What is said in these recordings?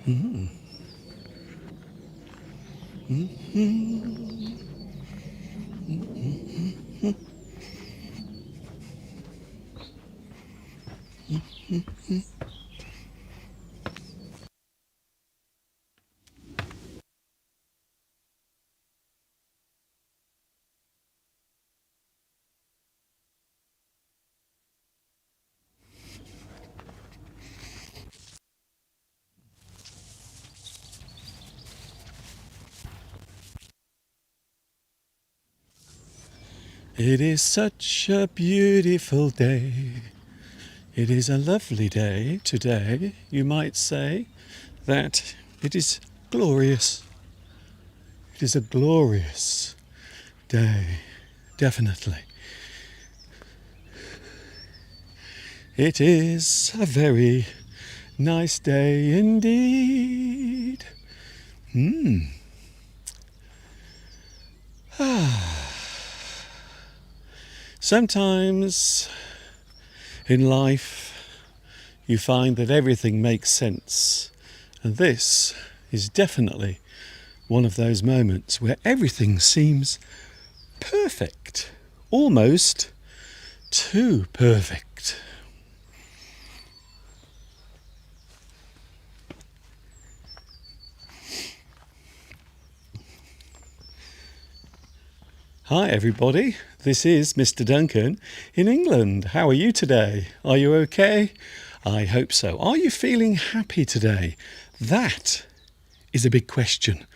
Mm. It is such a beautiful day. It is a lovely day today. You might say that it is glorious. It is a glorious day, definitely. It is a very nice day indeed. Sometimes in life you find that everything makes sense, and this is definitely one of those moments where everything seems perfect, almost too perfect. Hi everybody, this is Mr. Duncan in England. How are you today? Are you okay? I hope so. Are you feeling happy today? That is a big question.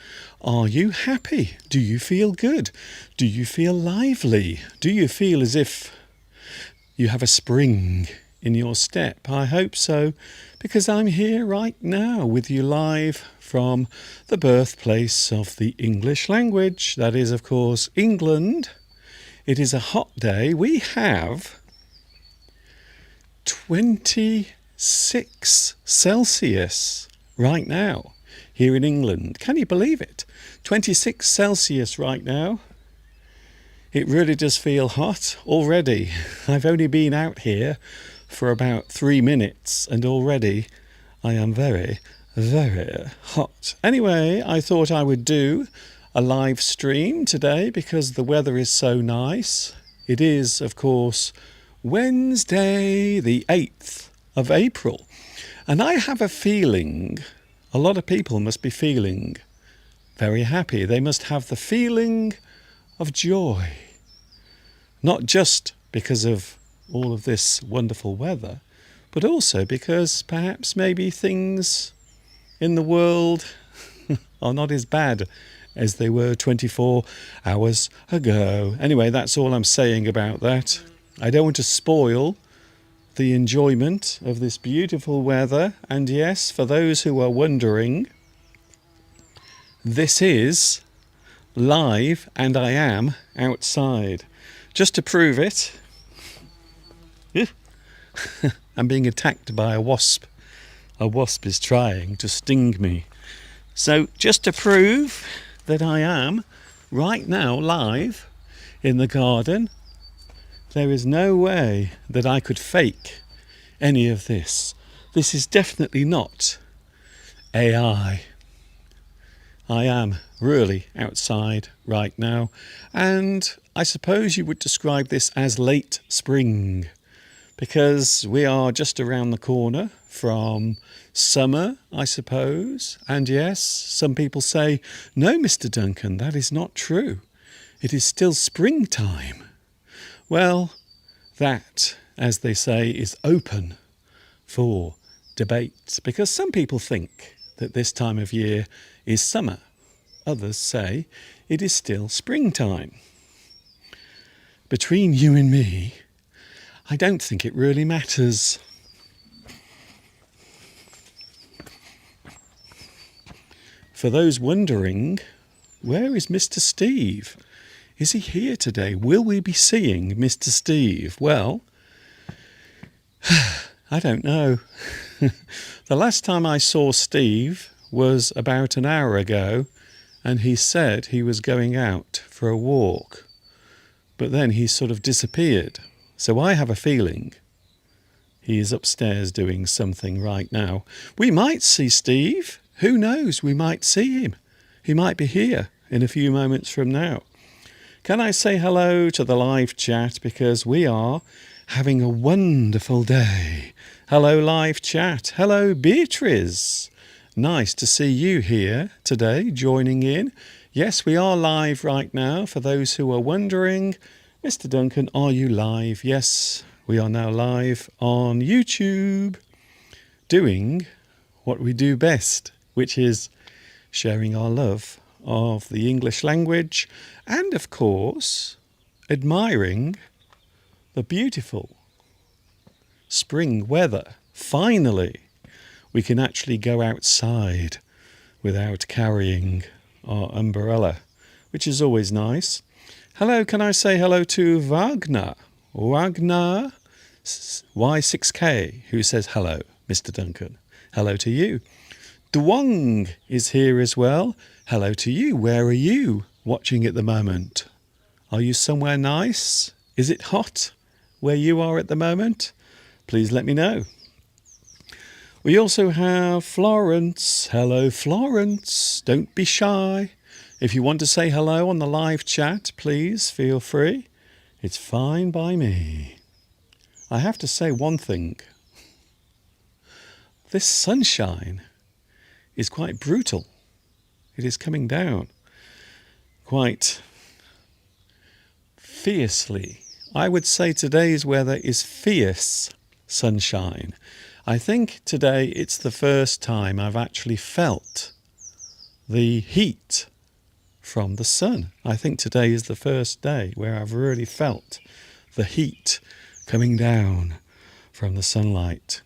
Are you happy? Do you feel good? Do you feel lively? Do you feel as if you have a spring in your step? I hope so, because I'm here right now with you live from the birthplace of the English language. That is, of course, England. It is a hot day. We have 26 Celsius right now here in England. Can you believe it? 26 Celsius right now. It really does feel hot already. I've only been out here for about 3 minutes and already I am very, very hot. Anyway, I thought I would do a live stream today because the weather is so nice. It is, of course, Wednesday, the 8th of April. And I have a feeling a lot of people must be feeling very happy. They must have the feeling of joy. Not just because of all of this wonderful weather, but also because perhaps maybe things in the world are not as bad as they were 24 hours ago. Anyway, that's all I'm saying about that. I don't want to spoil the enjoyment of this beautiful weather. And yes, for those who are wondering, this is live and I am outside. Just to prove it, I'm being attacked by a wasp. A wasp is trying to sting me. So just to prove that I am right now live in the garden, there is no way that I could fake any of this. This is definitely not AI. I am really outside right now, and I suppose you would describe this as late spring, because we are just around the corner from summer, I suppose. And yes, some people say, no, Mr. Duncan, that is not true. It is still springtime. Well, that, as they say, is open for debate, because some people think that this time of year is summer. Others say it is still springtime. Between you and me, I don't think it really matters. For those wondering, where is Mr. Steve? Is he here today? Will we be seeing Mr. Steve? Well, I don't know. The last time I saw Steve was about an hour ago, and he said he was going out for a walk. But then he sort of disappeared. So I have a feeling he is upstairs doing something right now. We might see Steve who knows, we might see him. He might be here in a few moments from now. Can I say hello to the live chat, because we are having a wonderful day. Hello, live chat. Hello, Beatrice. Nice to see you here today, joining in. Yes, we are live right now. For those who are wondering, Mr. Duncan, are you live? Yes, we are now live on YouTube, doing what we do best, which is sharing our love of the English language and, of course, admiring the beautiful spring weather. Finally, we can actually go outside without carrying our umbrella, which is always nice. Hello, can I say hello to Wagner? Wagner Y6K, who says hello, Mr. Duncan. Hello to you. Duong is here as well. Hello to you. Where are you watching at the moment? Are you somewhere nice? Is it hot where you are at the moment? Please let me know. We also have Florence. Hello, Florence. Don't be shy. If you want to say hello on the live chat, please feel free. It's fine by me. I have to say one thing. This sunshine is quite brutal. It is coming down quite fiercely. I would say today's weather is fierce sunshine. I think today it's the first time I've actually felt the heat from the sun. I think today is the first day where I've really felt the heat coming down from the sunlight.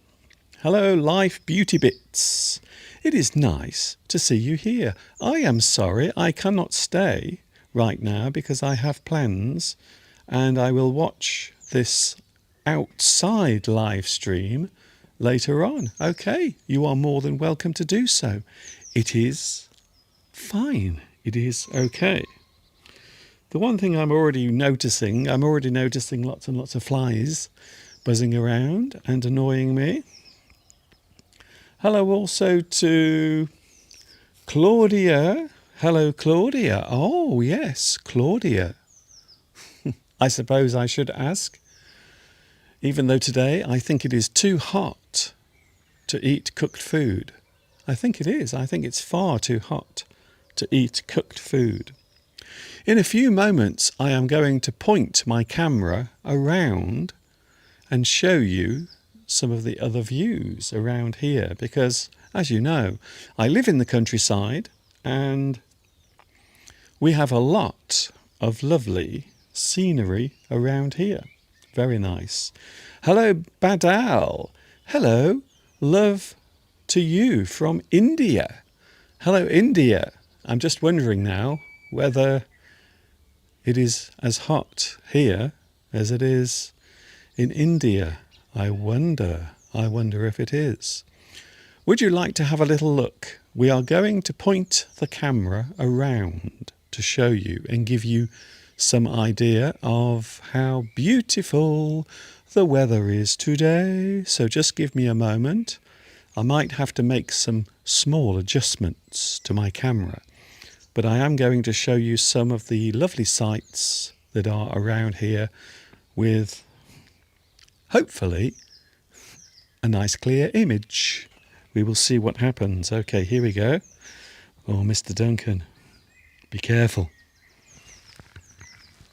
Hello, Life Beauty Bits. It is nice to see you here. I am sorry I cannot stay right now because I have plans, and I will watch this outside live stream later on. Okay, you are more than welcome to do so. It is fine. It is okay. The one thing I'm already noticing lots and lots of flies buzzing around and annoying me. Hello also to Claudia. Hello, Claudia. Oh, yes, Claudia. I suppose I should ask, even though today I think it is too hot to eat cooked food. I think it is. I think it's far too hot to eat cooked food. In a few moments, I am going to point my camera around and show you some of the other views around here, because, as you know, I live in the countryside and we have a lot of lovely scenery around here. Very nice. Hello, Badal. Hello, love to you from India. Hello, India. I'm just wondering now whether it is as hot here as it is in India. I wonder if it is. Would you like to have a little look? We are going to point the camera around to show you and give you some idea of how beautiful the weather is today. So just give me a moment. I might have to make some small adjustments to my camera, but I am going to show you some of the lovely sights that are around here with, hopefully, a nice clear image. We will see what happens. Okay, here we go. Oh, Mr. Duncan, be careful.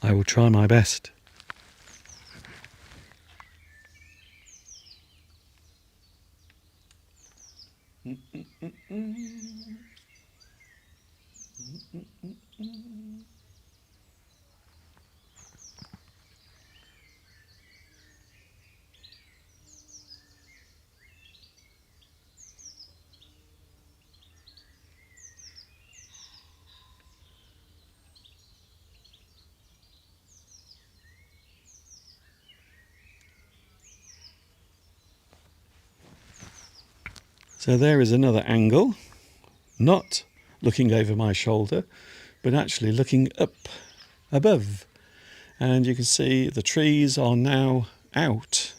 I will try my best. So there is another angle, not looking over my shoulder, but actually looking up above. And you can see the trees are now out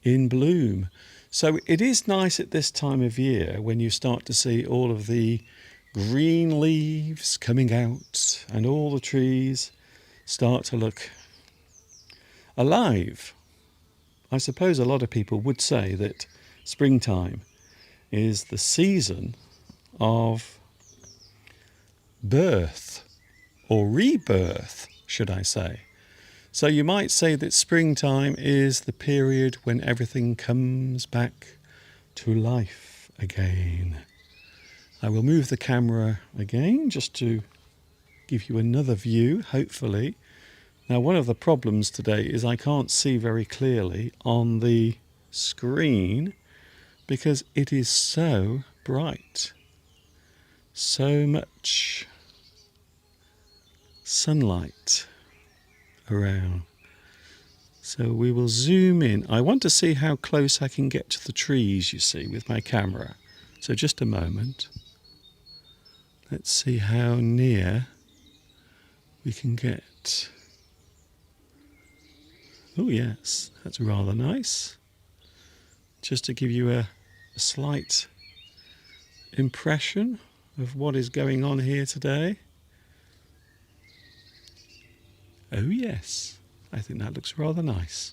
in bloom. So it is nice at this time of year when you start to see all of the green leaves coming out and all the trees start to look alive. I suppose a lot of people would say that springtime is the season of birth, or rebirth, should I say. So you might say that springtime is the period when everything comes back to life again. I will move the camera again just to give you another view, hopefully. Now, one of the problems today is I can't see very clearly on the screen because it is so bright. So much sunlight around. So we will zoom in. I want to see how close I can get to the trees, you see, with my camera. So just a moment. Let's see how near we can get. Oh yes, that's rather nice. Just to give you a slight impression of what is going on here today. Oh yes, I think that looks rather nice,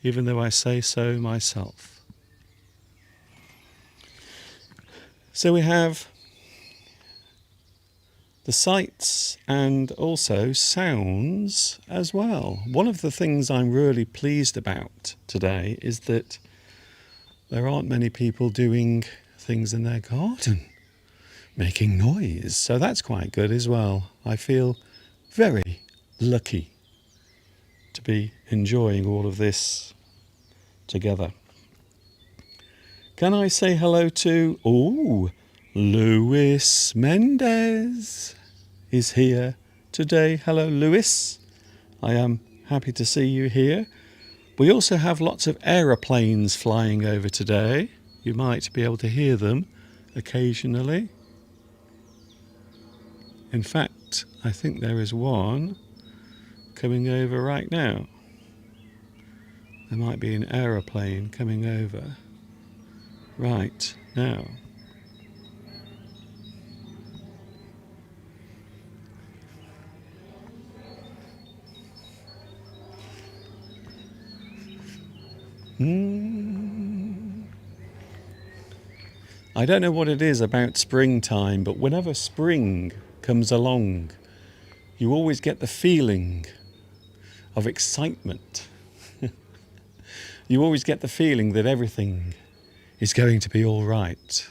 even though I say so myself. So we have the sights and also sounds as well. One of the things I'm really pleased about today is that there aren't many people doing things in their garden, making noise. So that's quite good as well. I feel very lucky to be enjoying all of this together. Can I say hello to, Luis Mendez is here today. Hello, Luis. I am happy to see you here. We also have lots of aeroplanes flying over today. You might be able to hear them occasionally. In fact, I think there is one coming over right now. There might be an aeroplane coming over right now. I don't know what it is about springtime, but whenever spring comes along, you always get the feeling of excitement. You always get the feeling that everything is going to be all right.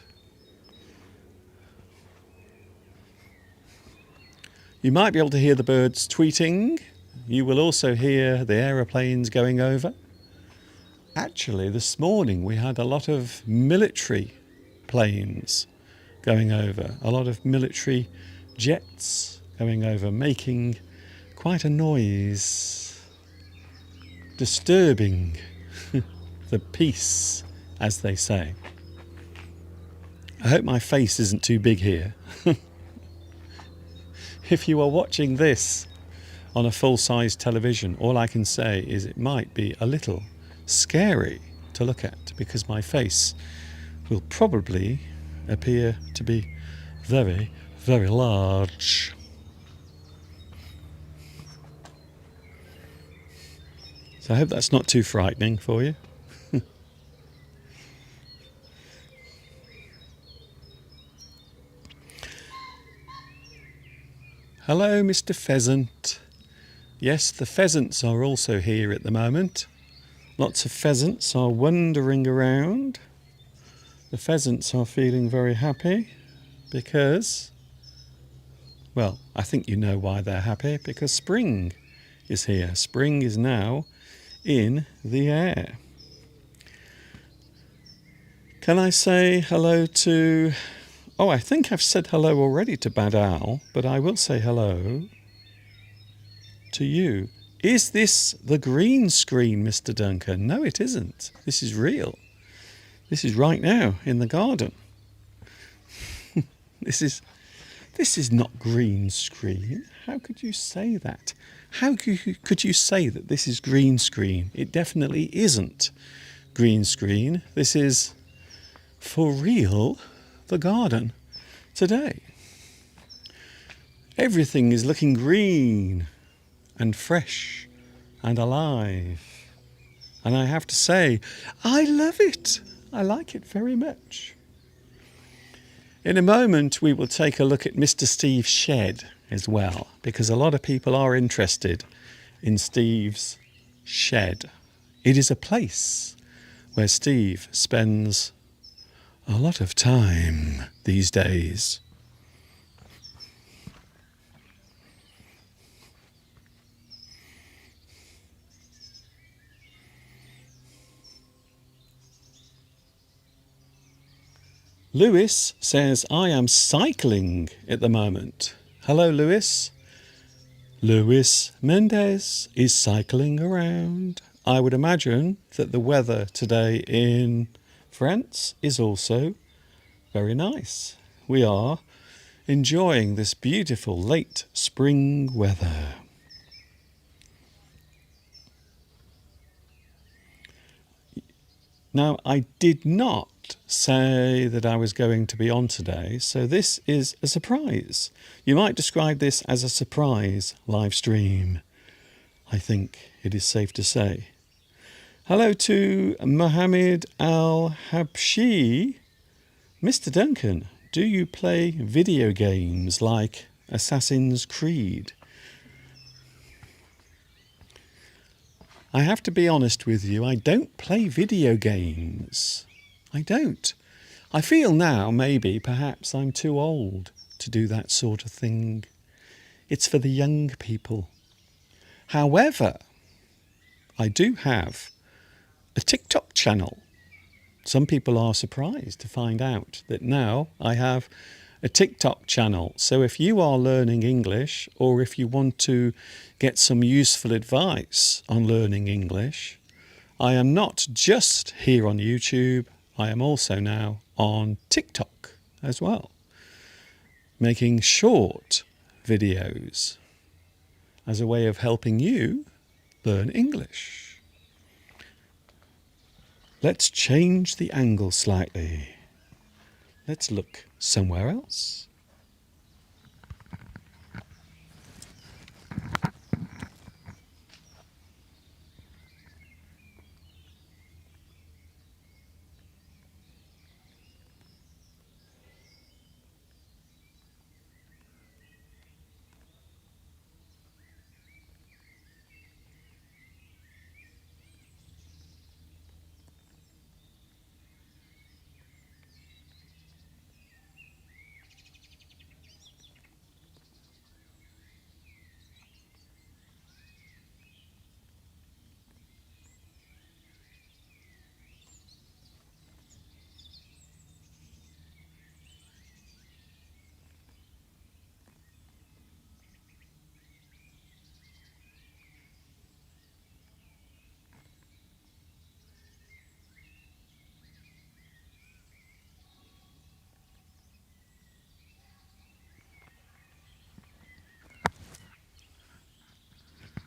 You might be able to hear the birds tweeting. You will also hear the aeroplanes going over. Actually, this morning we had a lot of military planes going over, a lot of military jets going over, making quite a noise, disturbing the peace, as they say. I hope my face isn't too big here. If you are watching this on a full-size television, all I can say is it might be a little scary to look at because my face will probably appear to be very, very large. So I hope that's not too frightening for you. Hello, Mr. Pheasant. Yes, the pheasants are also here at the moment. Lots of pheasants are wandering around. The pheasants are feeling very happy because, well, I think you know why they're happy, because spring is here. Spring is now in the air. Can I say hello to... Oh, I think I've said hello already to Bad Al, but I will say hello to you. Is this the green screen, Mr. Duncan? No, it isn't. This is real. This is right now in the garden. This is not green screen. How could you say that? How could you say that this is green screen? It definitely isn't. green screen. This is, for real, the garden today. Everything is looking green and fresh and alive. And I have to say, I love it. I like it very much. In a moment, we will take a look at Mr. Steve's shed as well, because a lot of people are interested in Steve's shed. It is a place where Steve spends a lot of time these days. Lewis says, I am cycling at the moment. Hello, Lewis. Lewis Mendez is cycling around. I would imagine that the weather today in France is also very nice. We are enjoying this beautiful late spring weather. Now, I did not say that I was going to be on today, so this is a surprise. You might describe this as a surprise live stream. I think it is safe to say. Hello to Mohammed Al-Habshi. Mr. Duncan, do you play video games like Assassin's Creed? I have to be honest with you, I don't play video games. I don't. I feel now, maybe, perhaps I'm too old to do that sort of thing. It's for the young people. However, I do have a TikTok channel. Some people are surprised to find out that now I have a TikTok channel. So if you are learning English, or if you want to get some useful advice on learning English, I am not just here on YouTube, I am also now on TikTok as well, making short videos as a way of helping you learn English. Let's change the angle slightly. Let's look somewhere else.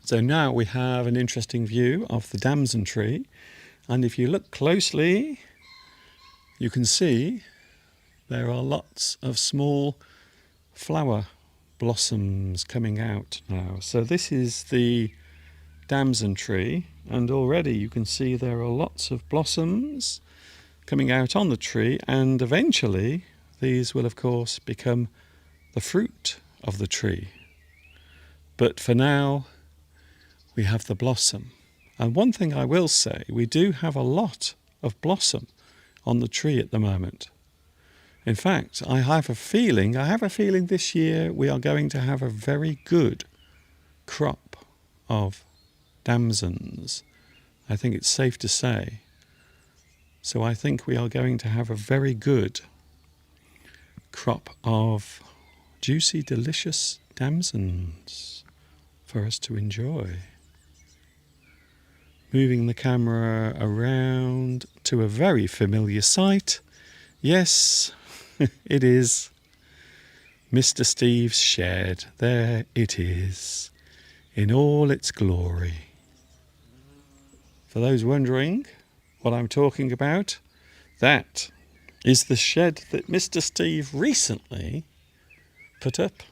So now we have an interesting view of the damson tree, and if you look closely you can see there are lots of small flower blossoms coming out now. So this is the damson tree, and already you can see there are lots of blossoms coming out on the tree, and eventually these will of course become the fruit of the tree. But for now we have the blossom. And one thing I will say, we do have a lot of blossom on the tree at the moment. In fact, I have a feeling this year we are going to have a very good crop of damsons. I think it's safe to say. So I think we are going to have a very good crop of juicy, delicious damsons for us to enjoy. Moving the camera around to a very familiar sight. Yes, it is Mr. Steve's shed. There it is, in all its glory. For those wondering what I'm talking about? That is the shed that Mr. Steve recently put up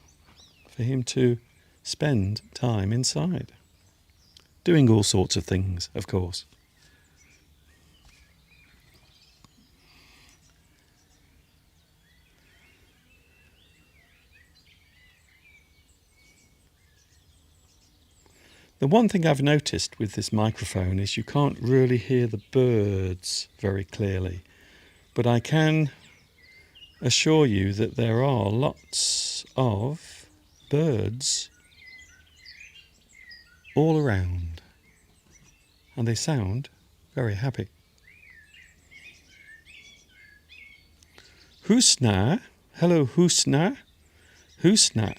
for him to spend time inside. Doing all sorts of things, of course. The one thing I've noticed with this microphone is you can't really hear the birds very clearly, but I can assure you that there are lots of birds all around, and they sound very happy. Husna, hello Husna, Husna,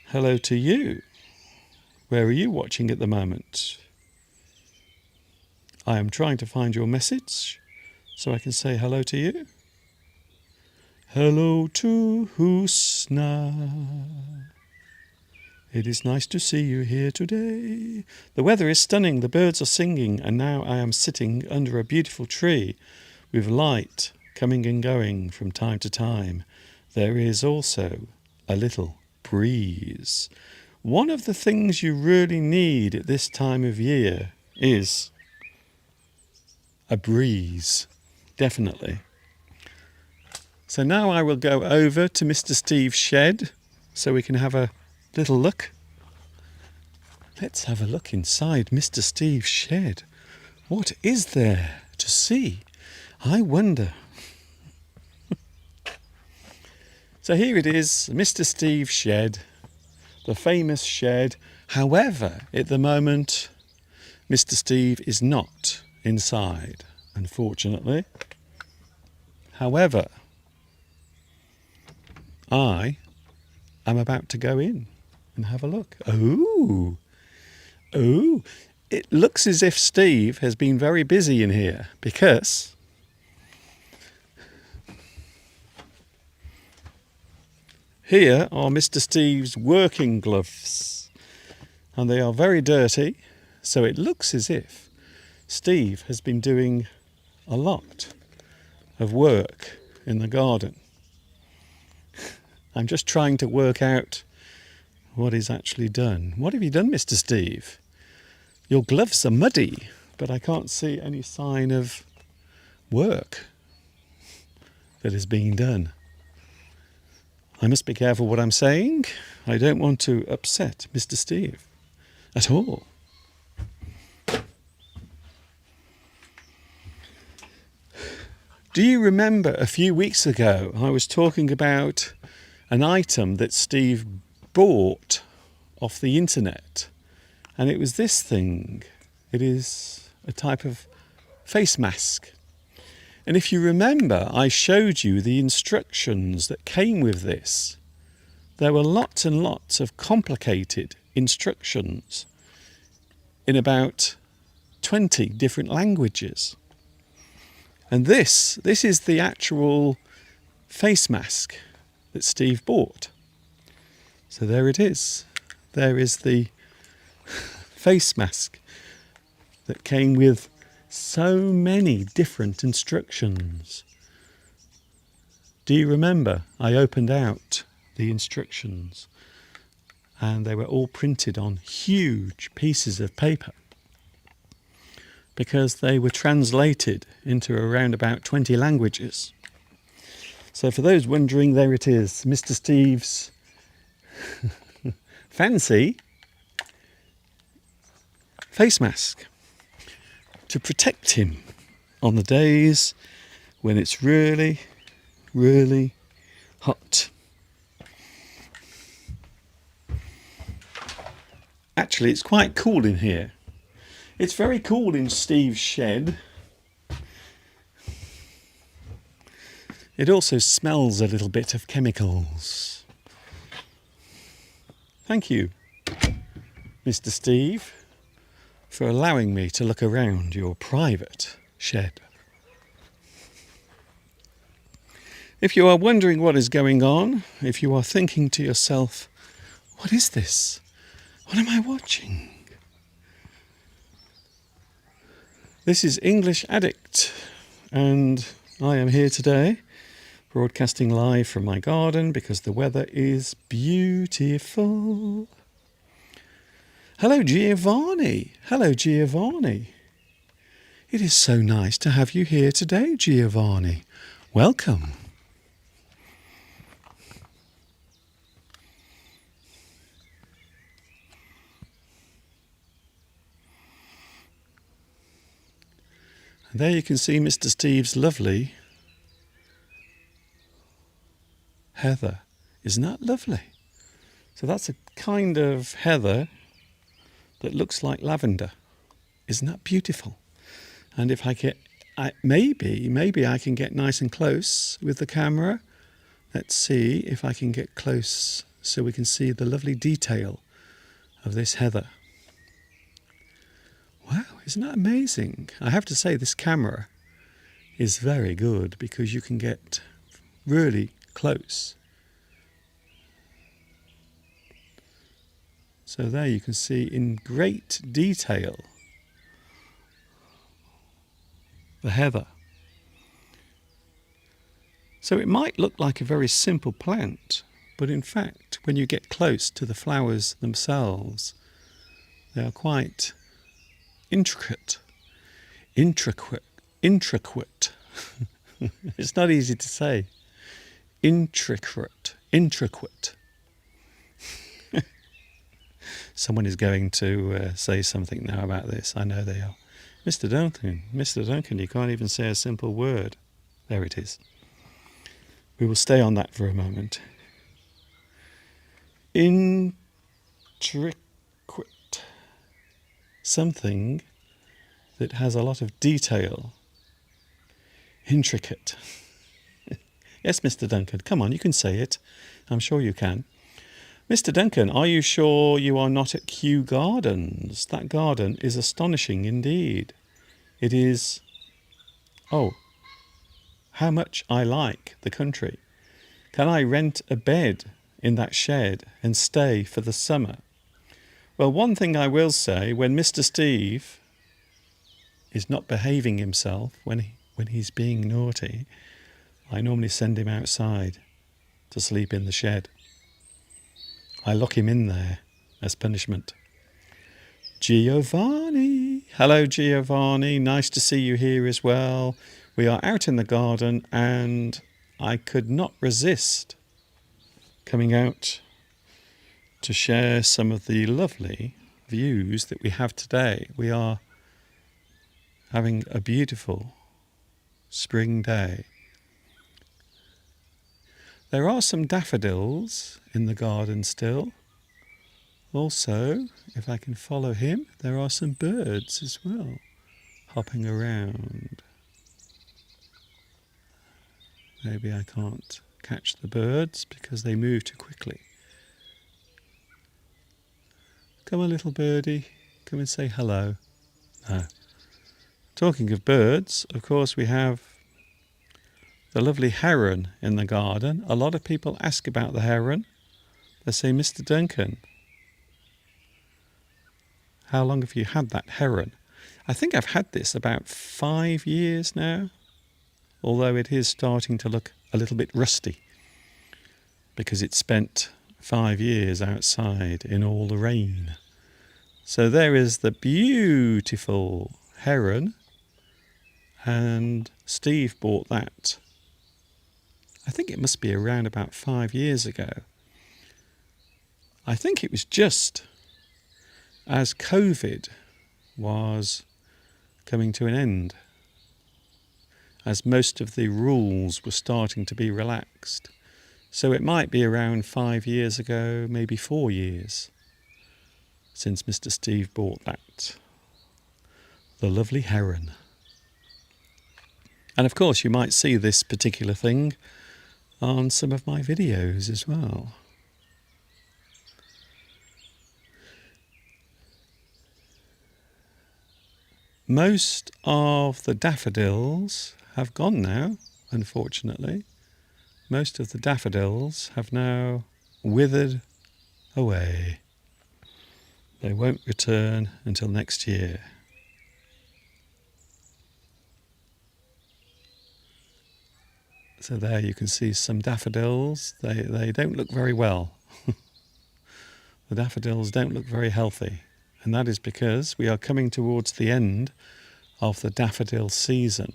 hello to you. Where are you watching at the moment? I am trying to find your message so I can say hello to you. Hello to Husna. It is nice to see you here today. The weather is stunning, the birds are singing, and now I am sitting under a beautiful tree with light coming and going from time to time. There is also a little breeze. One of the things you really need at this time of year is a breeze, definitely. So now I will go over to Mr. Steve's shed so we can have a little look. Let's have a look inside Mr. Steve's shed. What is there to see? I wonder. So here it is, Mr. Steve's shed. The famous shed. However, at the moment, Mr. Steve is not inside, unfortunately. However, I am about to go in and have a look. Oh, it looks as if Steve has been very busy in here because here are Mr. Steve's working gloves, and they are very dirty, so it looks as if Steve has been doing a lot of work in the garden. I'm just trying to work out what he's actually done. What have you done, Mr. Steve? Your gloves are muddy, but I can't see any sign of work that is being done. I must be careful what I'm saying. I don't want to upset Mr. Steve at all. Do you remember a few weeks ago I was talking about an item that Steve bought off the internet? And it was this thing. It is a type of face mask. And if you remember, I showed you the instructions that came with this. There were lots and lots of complicated instructions in about 20 different languages. And this is the actual face mask that Steve bought. So there it is. There is the face mask that came with so many different instructions. Do you remember? I opened out the instructions and they were all printed on huge pieces of paper because they were translated into around about 20 languages. So for those wondering, there it is, Mr. Steve's fancy face mask to protect him on the days when it's really, really hot. Actually, it's quite cool in here. It's very cool in Steve's shed. It also smells a little bit of chemicals. Thank you, Mr. Steve, for allowing me to look around your private shed. If you are wondering what is going on, if you are thinking to yourself, what is this? What am I watching? This is English Addict, and I am here today, broadcasting live from my garden because the weather is beautiful. Hello, Giovanni. Hello, Giovanni. It is so nice to have you here today, Giovanni. Welcome. And there you can see Mr. Steve's lovely heather. Isn't that lovely? So that's a kind of heather that looks like lavender. Isn't that beautiful? And if I get, maybe I can get nice and close with the camera. Let's see if I can get close so we can see the lovely detail of this heather. Wow, isn't that amazing? I have to say this camera is very good because you can get really close. So there you can see in great detail the heather. So it might look like a very simple plant, but in fact, when you get close to the flowers themselves, they are quite intricate. It's not easy to say. Intricate. Someone is going to say something now about this. I know they are. Mr. Duncan, you can't even say a simple word. There it is. We will stay on that for a moment. Intricate. Something that has a lot of detail. Intricate. Yes, Mr. Duncan, come on, you can say it. I'm sure you can. Mr. Duncan, are you sure you are not at Kew Gardens? That garden is astonishing indeed. It is... Oh, how much I like the country. Can I rent a bed in that shed and stay for the summer? Well, one thing I will say, when Mr. Steve is not behaving himself, when he's being naughty, I normally send him outside to sleep in the shed. I lock him in there as punishment. Giovanni. Hello, Giovanni. Nice to see you here as well. We are out in the garden and I could not resist coming out to share some of the lovely views that we have today. We are having a beautiful spring day. There are some daffodils in the garden still. Also, if I can follow him, there are some birds as well, hopping around. Maybe I can't catch the birds because they move too quickly. Come on, little birdie, come and say hello. No. Talking of birds, of course we have the lovely heron in the garden. A lot of people ask about the heron. They say, Mr. Duncan, how long have you had that heron? I think I've had this about 5 years now, although it is starting to look a little bit rusty because it spent 5 years outside in all the rain. So there is the beautiful heron, and Steve bought that. I think it must be around about 5 years ago. I think it was just as COVID was coming to an end, as most of the rules were starting to be relaxed. So it might be around 5 years ago, maybe 4 years, since Mr. Steve bought that. The lovely heron. And of course you might see this particular thing on some of my videos as well. Most of the daffodils have gone now, unfortunately. Most of the daffodils have now withered away. They won't return until next year. So there you can see some daffodils. They don't look very well. The daffodils don't look very healthy. And that is because we are coming towards the end of the daffodil season.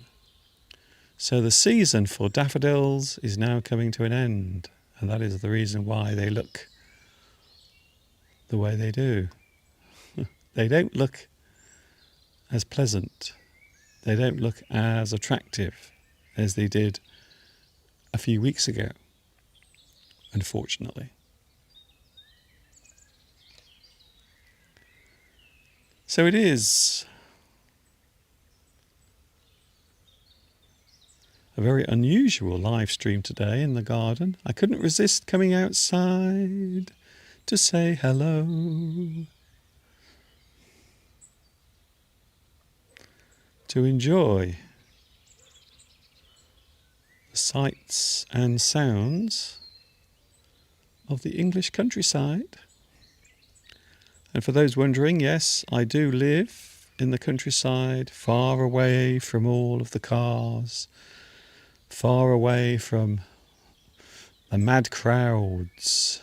So the season for daffodils is now coming to an end. And that is the reason why they look the way they do. They don't look as pleasant. They don't look as attractive as they did a few weeks ago, unfortunately. So it is a very unusual live stream today in the garden. I couldn't resist coming outside to say hello, to enjoy the sights and sounds of the English countryside. And for those wondering, yes, I do live in the countryside, far away from all of the cars, far away from the mad crowds.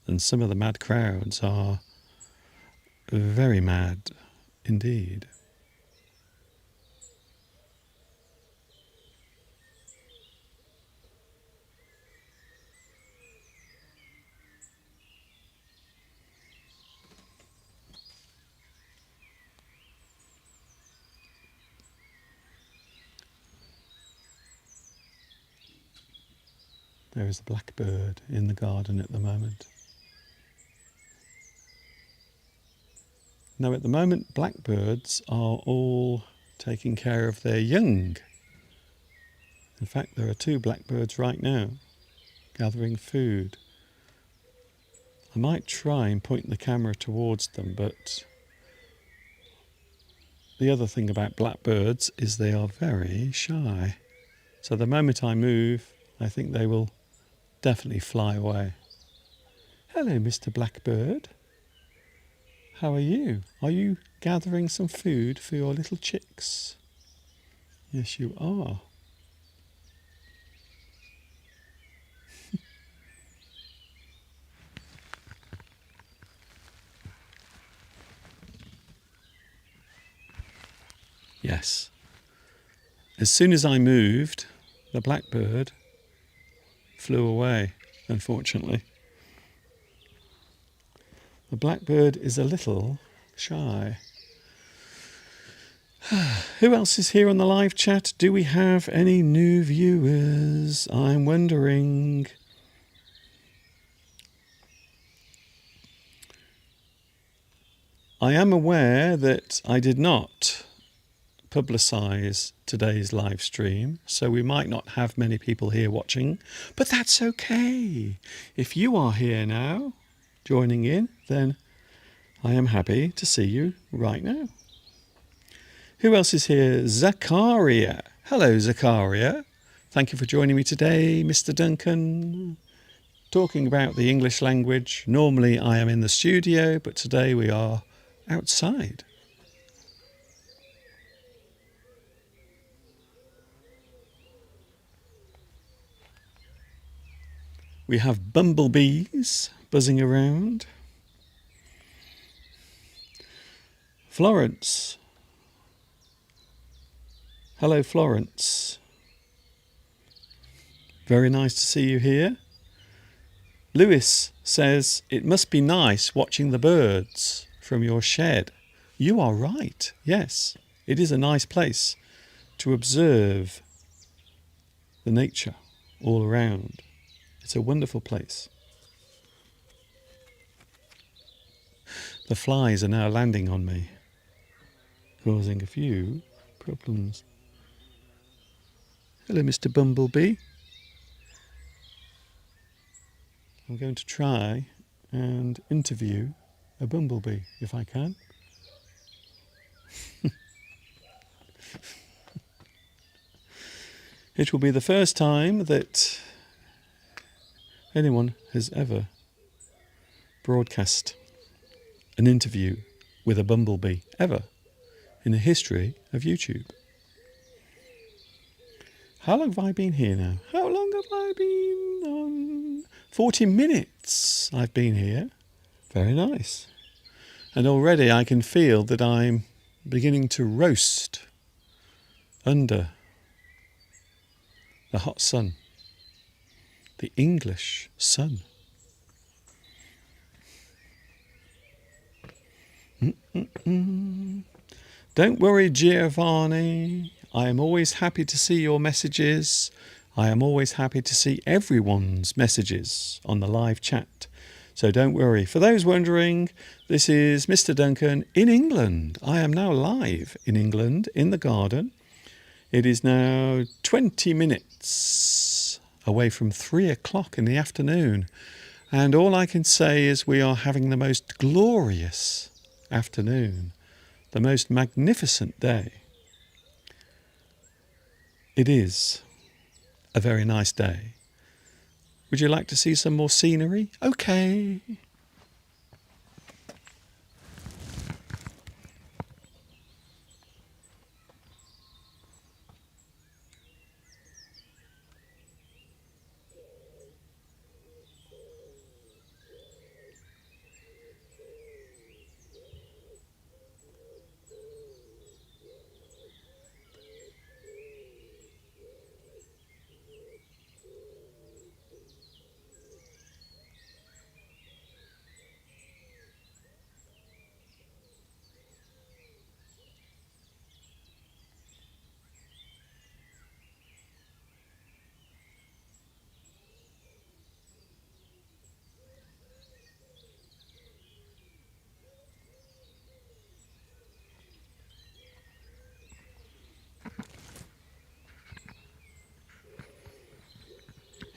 And some of the mad crowds are very mad indeed. There is a blackbird in the garden at the moment. Now at the moment, blackbirds are all taking care of their young. In fact, there are 2 blackbirds right now gathering food. I might try and point the camera towards them, but the other thing about blackbirds is they are very shy. So the moment I move, I think they will definitely fly away. Hello, Mr. Blackbird. How are you? Are you gathering some food for your little chicks? Yes, you are. Yes. As soon as I moved, the blackbird flew away, unfortunately. The blackbird is a little shy. Who else is here on the live chat? Do we have any new viewers? I'm wondering. I am aware that I did not publicise today's live stream, so we might not have many people here watching, but that's okay. If you are here now, joining in, then I am happy to see you right now. Who else is here? Zakaria. Hello, Zakaria. Thank you for joining me today, Mr. Duncan. Talking about the English language. Normally I am in the studio, but today we are outside. We have bumblebees buzzing around. Florence. Hello, Florence. Very nice to see you here. Lewis says, it must be nice watching the birds from your shed. You are right. Yes, it is a nice place to observe the nature all around. It's a wonderful place. The flies are now landing on me, causing a few problems. Hello, Mr. Bumblebee. I'm going to try and interview a bumblebee, if I can. It will be the first time that anyone has ever broadcast an interview with a bumblebee, ever, in the history of YouTube. How long have I been here now? How long have I been on? 40 minutes I've been here. Very nice. And already I can feel that I'm beginning to roast under the hot sun. The English sun. Don't worry, Giovanni. I am always happy to see your messages. I am always happy to see everyone's messages on the live chat. So don't worry. For those wondering, this is Mr. Duncan in England. I am now live in England, in the garden. It is now 20 minutes away from 3 o'clock in the afternoon. And all I can say is we are having the most glorious afternoon, the most magnificent day. It is a very nice day. Would you like to see some more scenery? Okay.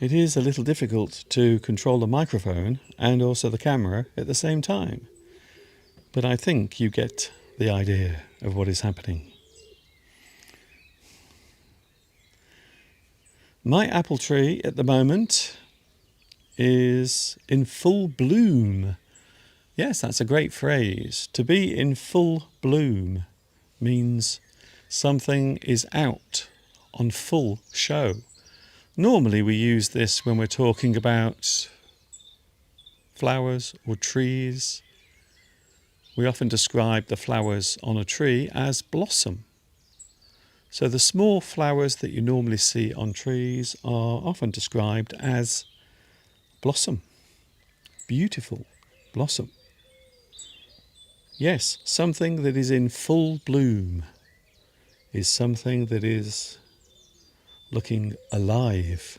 It is a little difficult to control the microphone and also the camera at the same time. But I think you get the idea of what is happening. My apple tree at the moment is in full bloom. Yes, that's a great phrase. To be in full bloom means something is out on full show. Normally we use this when we're talking about flowers or trees. We often describe the flowers on a tree as blossom. So the small flowers that you normally see on trees are often described as blossom. Beautiful blossom. Yes, something that is in full bloom is something that is looking alive,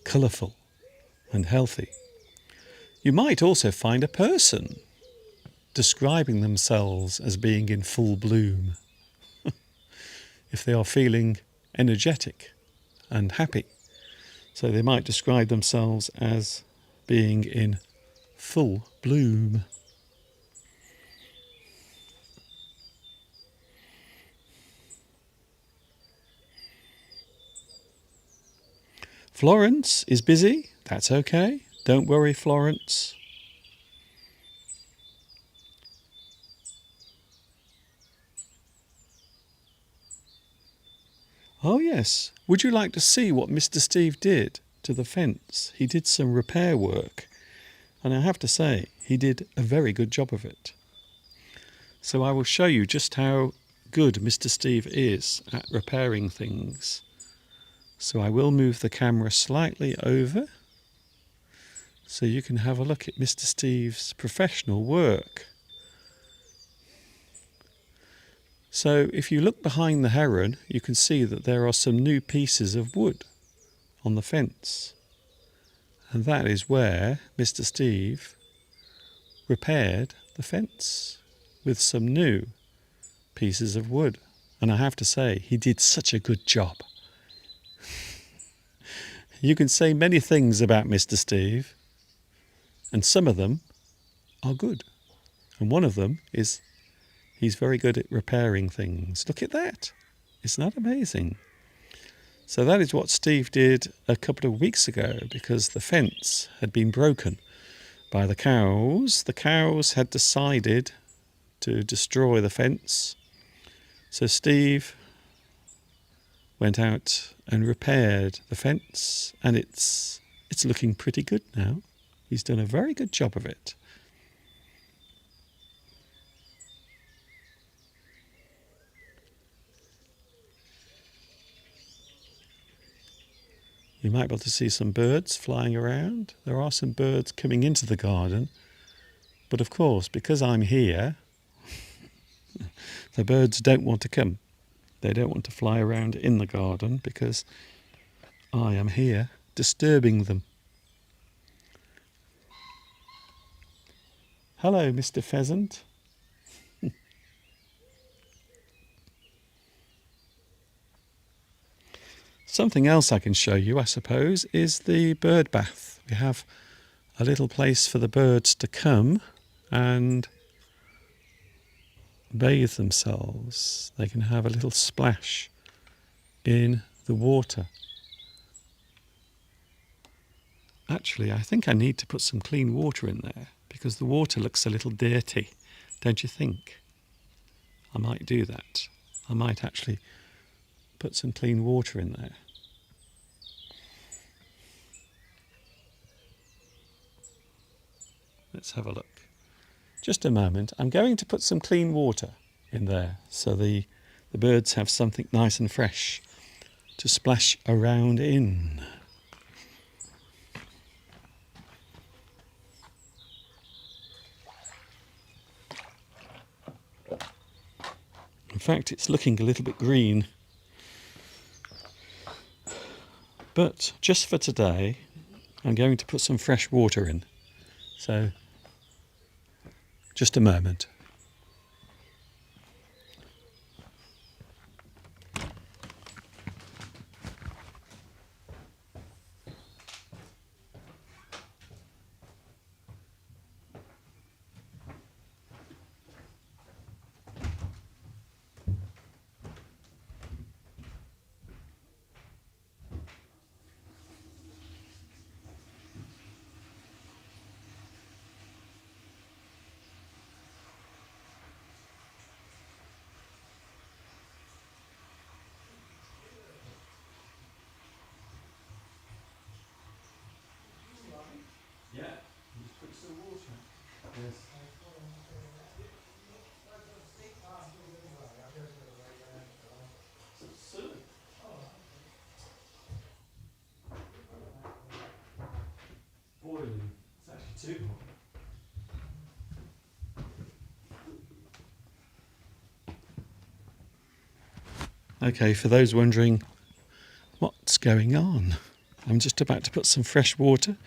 colourful and healthy. You might also find a person describing themselves as being in full bloom if they are feeling energetic and happy. So they might describe themselves as being in full bloom. Florence is busy. That's okay. Don't worry, Florence. Oh yes. Would you like to see what Mr. Steve did to the fence? He did some repair work. And I have to say, he did a very good job of it. So I will show you just how good Mr. Steve is at repairing things. So I will move the camera slightly over so you can have a look at Mr. Steve's professional work. So if you look behind the heron, you can see that there are some new pieces of wood on the fence. And that is where Mr. Steve repaired the fence with some new pieces of wood. And I have to say, he did such a good job. You can say many things about Mr. Steve, and some of them are good. And one of them is he's very good at repairing things. Look at that. Isn't that amazing? So that is what Steve did a couple of weeks ago, because the fence had been broken by the cows. The cows had decided to destroy the fence. So Steve went out and repaired the fence, and it's looking pretty good now. He's done a very good job of it. You might be able to see some birds flying around. There are some birds coming into the garden. But of course, because I'm here, the birds don't want to come. They don't want to fly around in the garden because I am here disturbing them. Hello, Mr. Pheasant. Something else I can show you, I suppose, is the bird bath. We have a little place for the birds to come and bathe themselves. They can have a little splash in the water. Actually, I think I need to put some clean water in there because the water looks a little dirty, don't you think? I might do that. I might actually put some clean water in there. Let's have a look. Just a moment. I'm going to put some clean water in there so the birds have something nice and fresh to splash around in. In fact, it's looking a little bit green. But just for today, I'm going to put some fresh water in. So, just a moment. Yeah, just put some water. Yes. Soon. Boiling. It's actually too hot. Okay, for those wondering what's going on, I'm just about to put some fresh water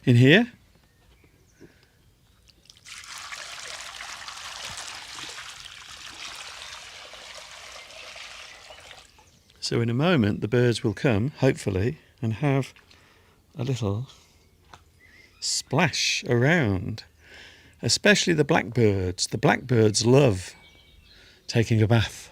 in here. So in a moment the birds will come, hopefully, and have a little splash around. Especially the blackbirds. The blackbirds love taking a bath.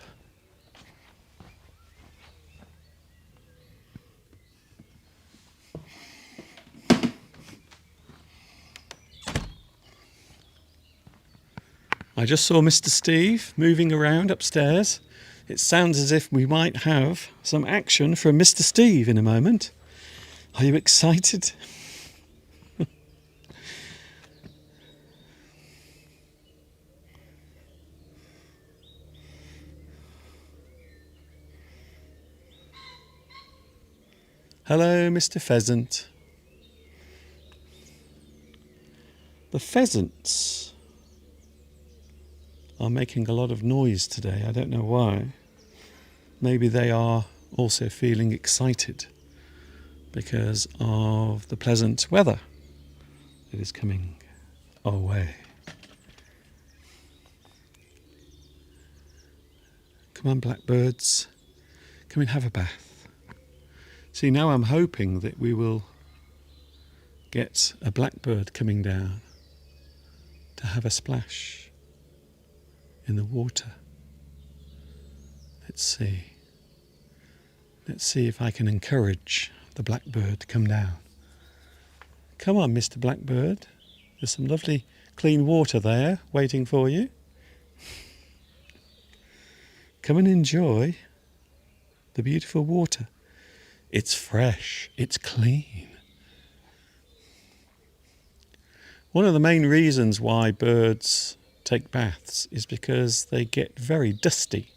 I just saw Mr. Steve moving around upstairs. It sounds as if we might have some action from Mr. Steve in a moment. Are you excited? Hello, Mr. Pheasant. The pheasants are making a lot of noise today. I don't know why. Maybe they are also feeling excited because of the pleasant weather that is coming our way. Come on, blackbirds. Come and have a bath. See, now I'm hoping that we will get a blackbird coming down to have a splash in the water. Let's see. Let's see if I can encourage the blackbird to come down. Come on, Mr. Blackbird. There's some lovely clean water there waiting for you. Come and enjoy. the beautiful water. It's fresh, it's clean. One of the main reasons why birds take baths is because they get very dusty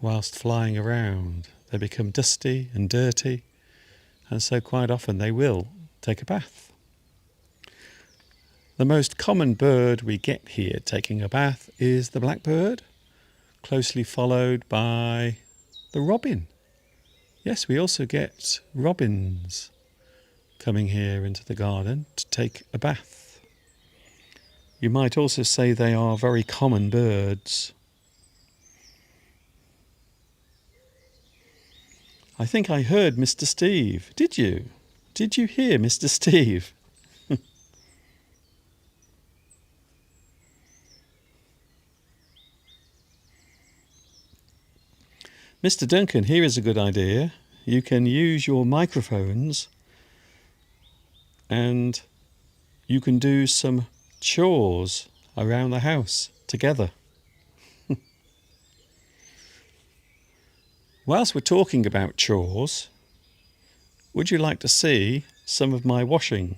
whilst flying around. They become dusty and dirty, and so quite often they will take a bath. The most common bird we get here taking a bath is the blackbird, closely followed by the robin. Yes, we also get robins coming here into the garden to take a bath. You might also say they are very common birds. I think I heard Mr. Steve. Did you? Did you hear Mr. Steve? Mr. Duncan, here is a good idea. You can use your microphones and you can do some chores around the house together. Whilst we're talking about chores, would you like to see some of my washing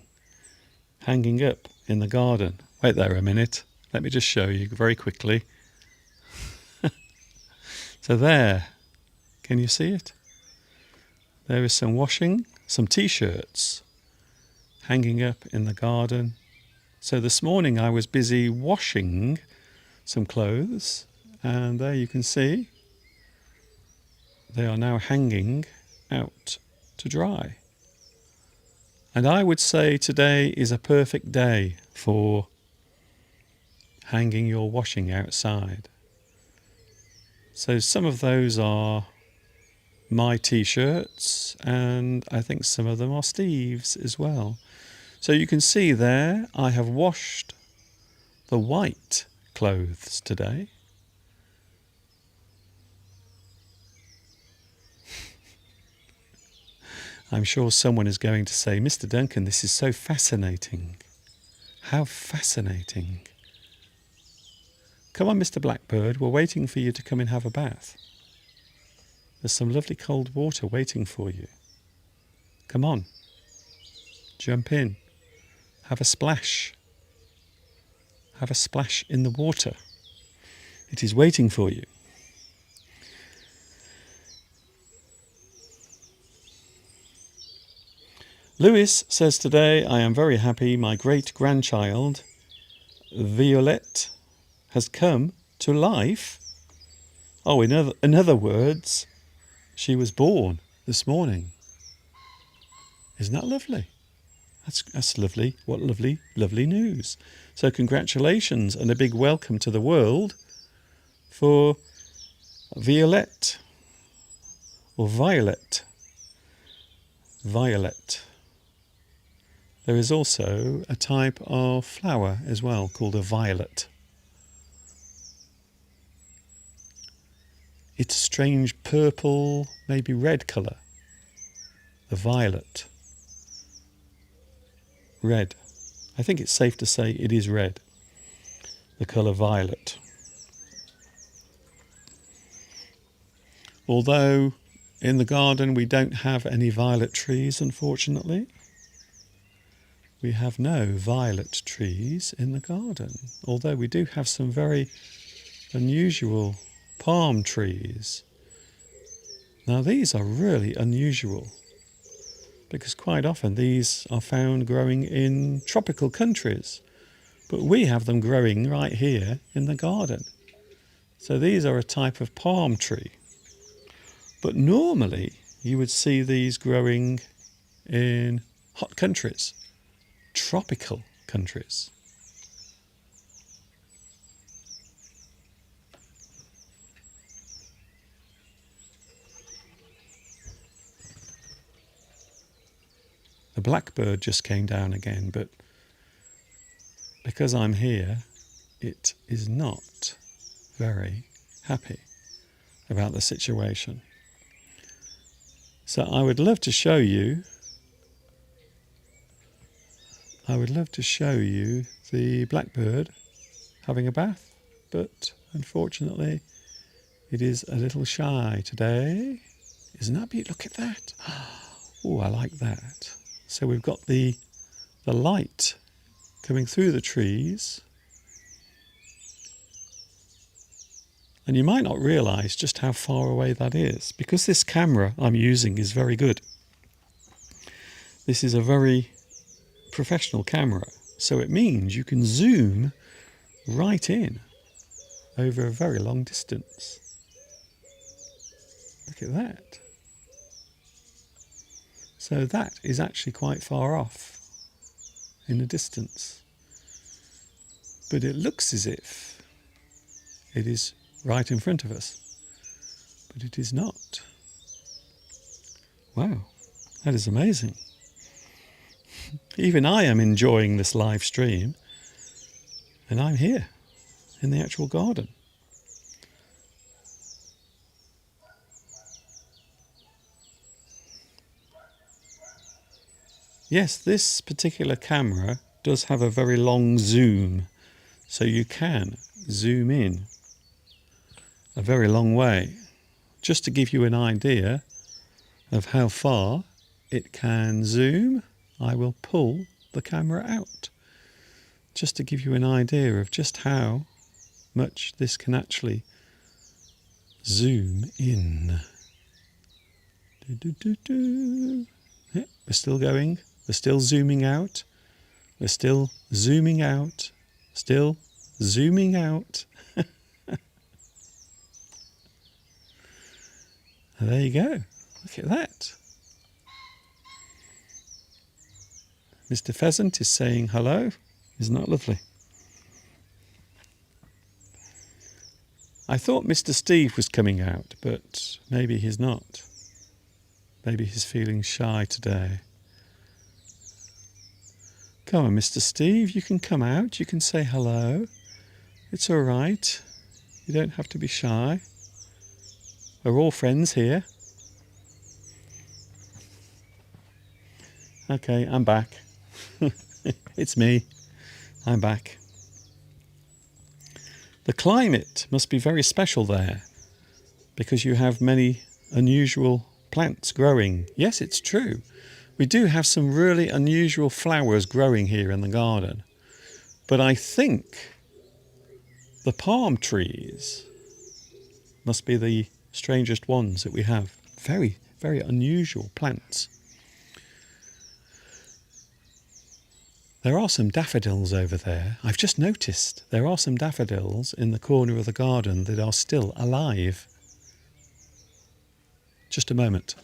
hanging up in the garden? Wait there a minute. Let me just show you very quickly. So there. Can you see it? There is some washing, some t-shirts hanging up in the garden. So this morning I was busy washing some clothes, and there you can see they are now hanging out to dry. And I would say today is a perfect day for hanging your washing outside. So some of those are my t-shirts, and I think some of them are Steve's as well. So you can see there I have washed the white clothes today. I'm sure someone is going to say, Mr. Duncan, this is so fascinating. How fascinating. Come on, Mr. Blackbird, we're waiting for you to come and have a bath. There's some lovely cold water waiting for you. Come on. Jump in. Have a splash. Have a splash in the water. It is waiting for you. Lewis says today, I am very happy my great-grandchild, Violette, has come to life. Oh, in other words, she was born this morning. Isn't that lovely? That's lovely. What lovely, lovely news. So congratulations and a big welcome to the world for Violette, or Violet. Violet. There is also a type of flower as well called a violet. It's a strange purple, maybe red colour. The violet. Red. I think it's safe to say it is red. The colour violet. Although in the garden we don't have any violet trees, unfortunately. We have no violet trees in the garden. Although we do have some very unusual palm trees. Now these are really unusual because quite often these are found growing in tropical countries, but we have them growing right here in the garden. So these are a type of palm tree, but normally you would see these growing in hot countries, tropical countries. The blackbird just came down again, but because I'm here, it is not very happy about the situation. So I would love to show you the blackbird having a bath, but unfortunately It is a little shy today. Isn't that beautiful? Look at that. Oh, I like that. So we've got the light coming through the trees. And you might not realise just how far away that is, because this camera I'm using is very good. This is a very professional camera, so it means you can zoom right in over a very long distance. Look at that. So that is actually quite far off in the distance. But it looks as if it is right in front of us. But it is not. Wow, that is amazing. Even I am enjoying this live stream, and I'm here in the actual garden. Yes, this particular camera does have a very long zoom, so you can zoom in a very long way. Just to give you an idea of how far it can zoom, I will pull the camera out, just to give you an idea of just how much this can actually zoom in. Yeah, we're still going. We're still zooming out. We're still zooming out. Still zooming out. There you go. Look at that. Mr. Pheasant is saying hello. Isn't that lovely? I thought Mr. Steve was coming out, but maybe he's not. Maybe he's feeling shy today. Come on, Mr. Steve, you can come out. You can say hello. It's all right. You don't have to be shy. We're all friends here. Okay, I'm back. It's me. I'm back. The climate must be very special there, because you have many unusual plants growing. Yes, it's true. We do have some really unusual flowers growing here in the garden. But I think the palm trees must be the strangest ones that we have. Very, very unusual plants. There are some daffodils over there. I've just noticed there are some daffodils in the corner of the garden that are still alive. Just a moment.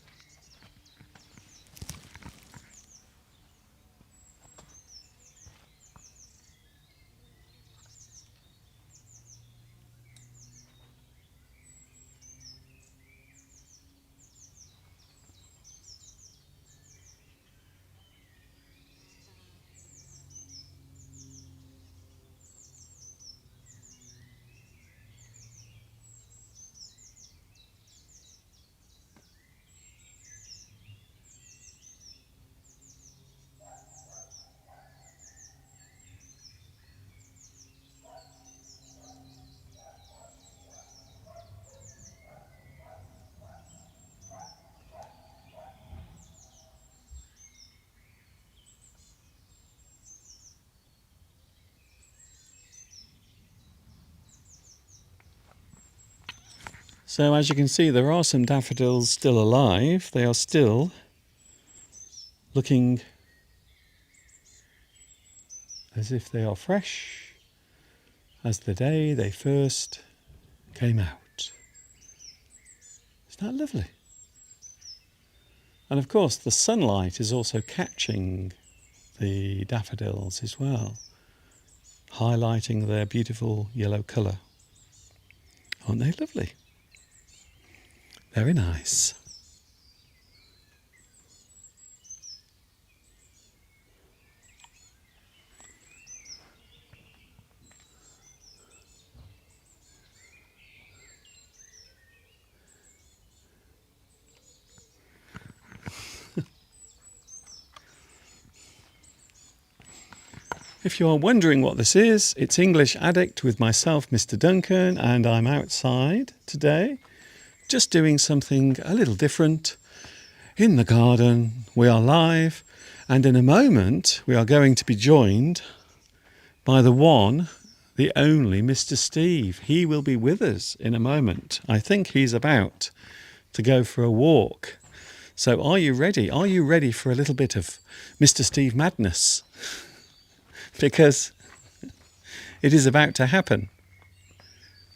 So as you can see, there are some daffodils still alive. They are still looking as if they are fresh as the day they first came out. Isn't that lovely? And of course the sunlight is also catching the daffodils as well, highlighting their beautiful yellow colour. Aren't they lovely? Very nice. If you're wondering what this is, it's English Addict with myself, Mr. Duncan, and I'm outside today, just doing something a little different. In the garden, we are live, and in a moment we are going to be joined by the one, the only Mr. Steve. He will be with us in a moment. I think he's about to go for a walk. So are you ready? Are you ready for a little bit of Mr. Steve madness? Because it is about to happen.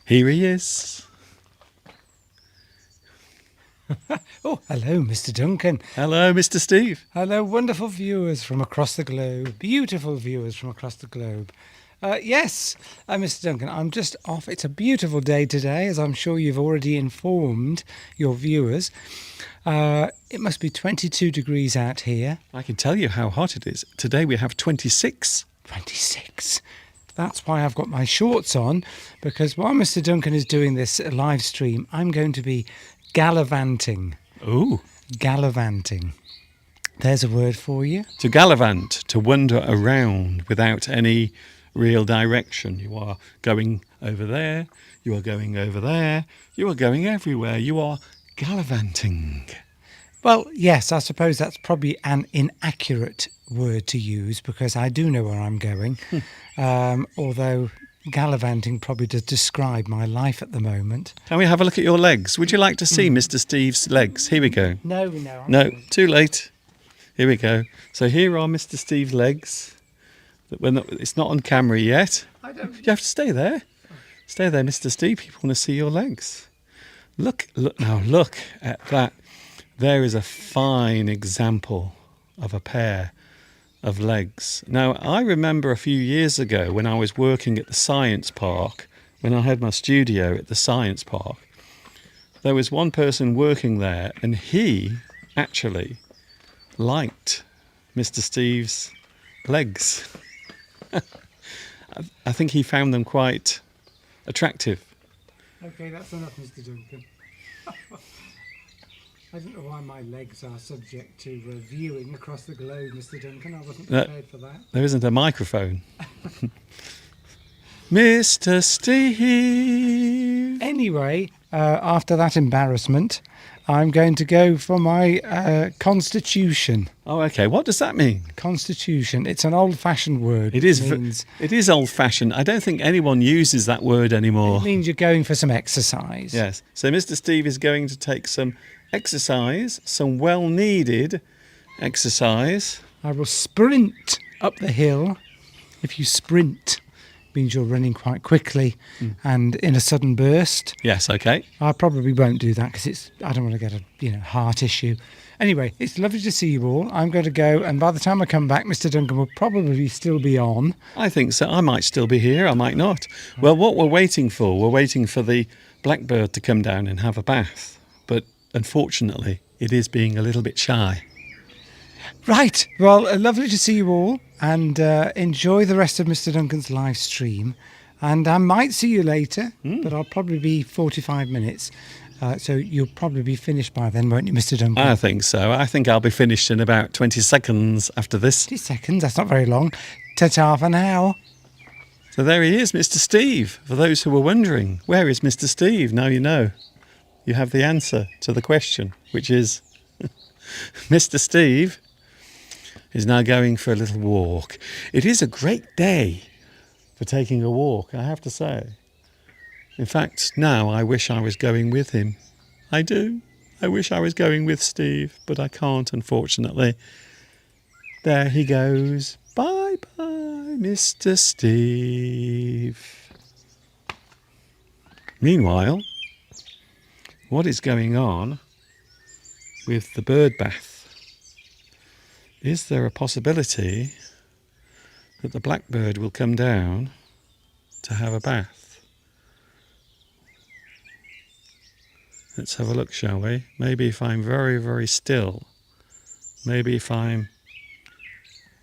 Here he is. Oh, hello, Mr. Duncan. Hello, Mr. Steve. Hello, wonderful viewers from across the globe. Beautiful viewers from across the globe. Yes, Mr. Duncan, I'm just off. It's a beautiful day today, as I'm sure you've already informed your viewers. It must be 22 degrees out here. I can tell you how hot it is. Today we have 26. 26. That's why I've got my shorts on, because while Mr. Duncan is doing this live stream, I'm going to be gallivanting. Ooh. Gallivanting. There's a word for you. To gallivant, to wander around without any real direction. You are going over there, you are going over there, you are going everywhere. You are gallivanting. Well, yes, I suppose that's probably an inaccurate word to use, because I do know where I'm going. Although gallivanting probably does describe my life at the moment. Can we have a look at your legs? Would you like to see Mr. Steve's legs? Here we go. No. No, too late. Here we go. So here are Mr. Steve's legs. It's not on camera yet. You have to stay there. Stay there, Mr. Steve. People want to see your legs. Look at that. There is a fine example of a pair of legs. Now, I remember a few years ago when I was working at the science park, when I had my studio at the science park, there was one person working there, and he actually liked Mr. Steve's legs. I think he found them quite attractive. Okay, that's enough, Mr. Duncan. I don't know why my legs are subject to viewing across the globe, Mr. Duncan. I wasn't prepared for that. There isn't a microphone. Mr. Steve! Anyway, after that embarrassment, I'm going to go for my constitution. Oh, okay. What does that mean? Constitution. It's an old-fashioned word. It is. Means, it is old-fashioned. I don't think anyone uses that word anymore. It means you're going for some exercise. Yes. So Mr. Steve is going to take some exercise, some well-needed exercise. I will sprint up the hill. If you sprint, it means you're running quite quickly and in a sudden burst. Yes. Okay. I probably won't do that because I don't want to get a heart issue. Anyway, it's lovely to see you all. I'm going to go, and by the time I come back, Mr. Duncan will probably still be on. I think so. I might still be here. I might not. Well, what we're waiting for the blackbird to come down and have a bath. But unfortunately, it is being a little bit shy. Right. Well, lovely to see you all, and enjoy the rest of Mr. Duncan's live stream. And I might see you later, but I'll probably be 45 minutes. So you'll probably be finished by then, won't you, Mr. Duncan? I think so. I think I'll be finished in about 20 seconds after this. 20 seconds? That's not very long. Ta-ta for now. So there he is, Mr. Steve. For those who were wondering, where is Mr. Steve? Now you know. You have the answer to the question, which is Mr. Steve is now going for a little walk. It is a great day for taking a walk, I have to say. In fact, now I wish I was going with him. I do. I wish I was going with Steve, but I can't, unfortunately. There he goes. Bye-bye, Mr. Steve. Meanwhile, what is going on with the bird bath? Is there a possibility that the blackbird will come down to have a bath? Let's have a look, shall we? Maybe if I'm very, very still, maybe if I'm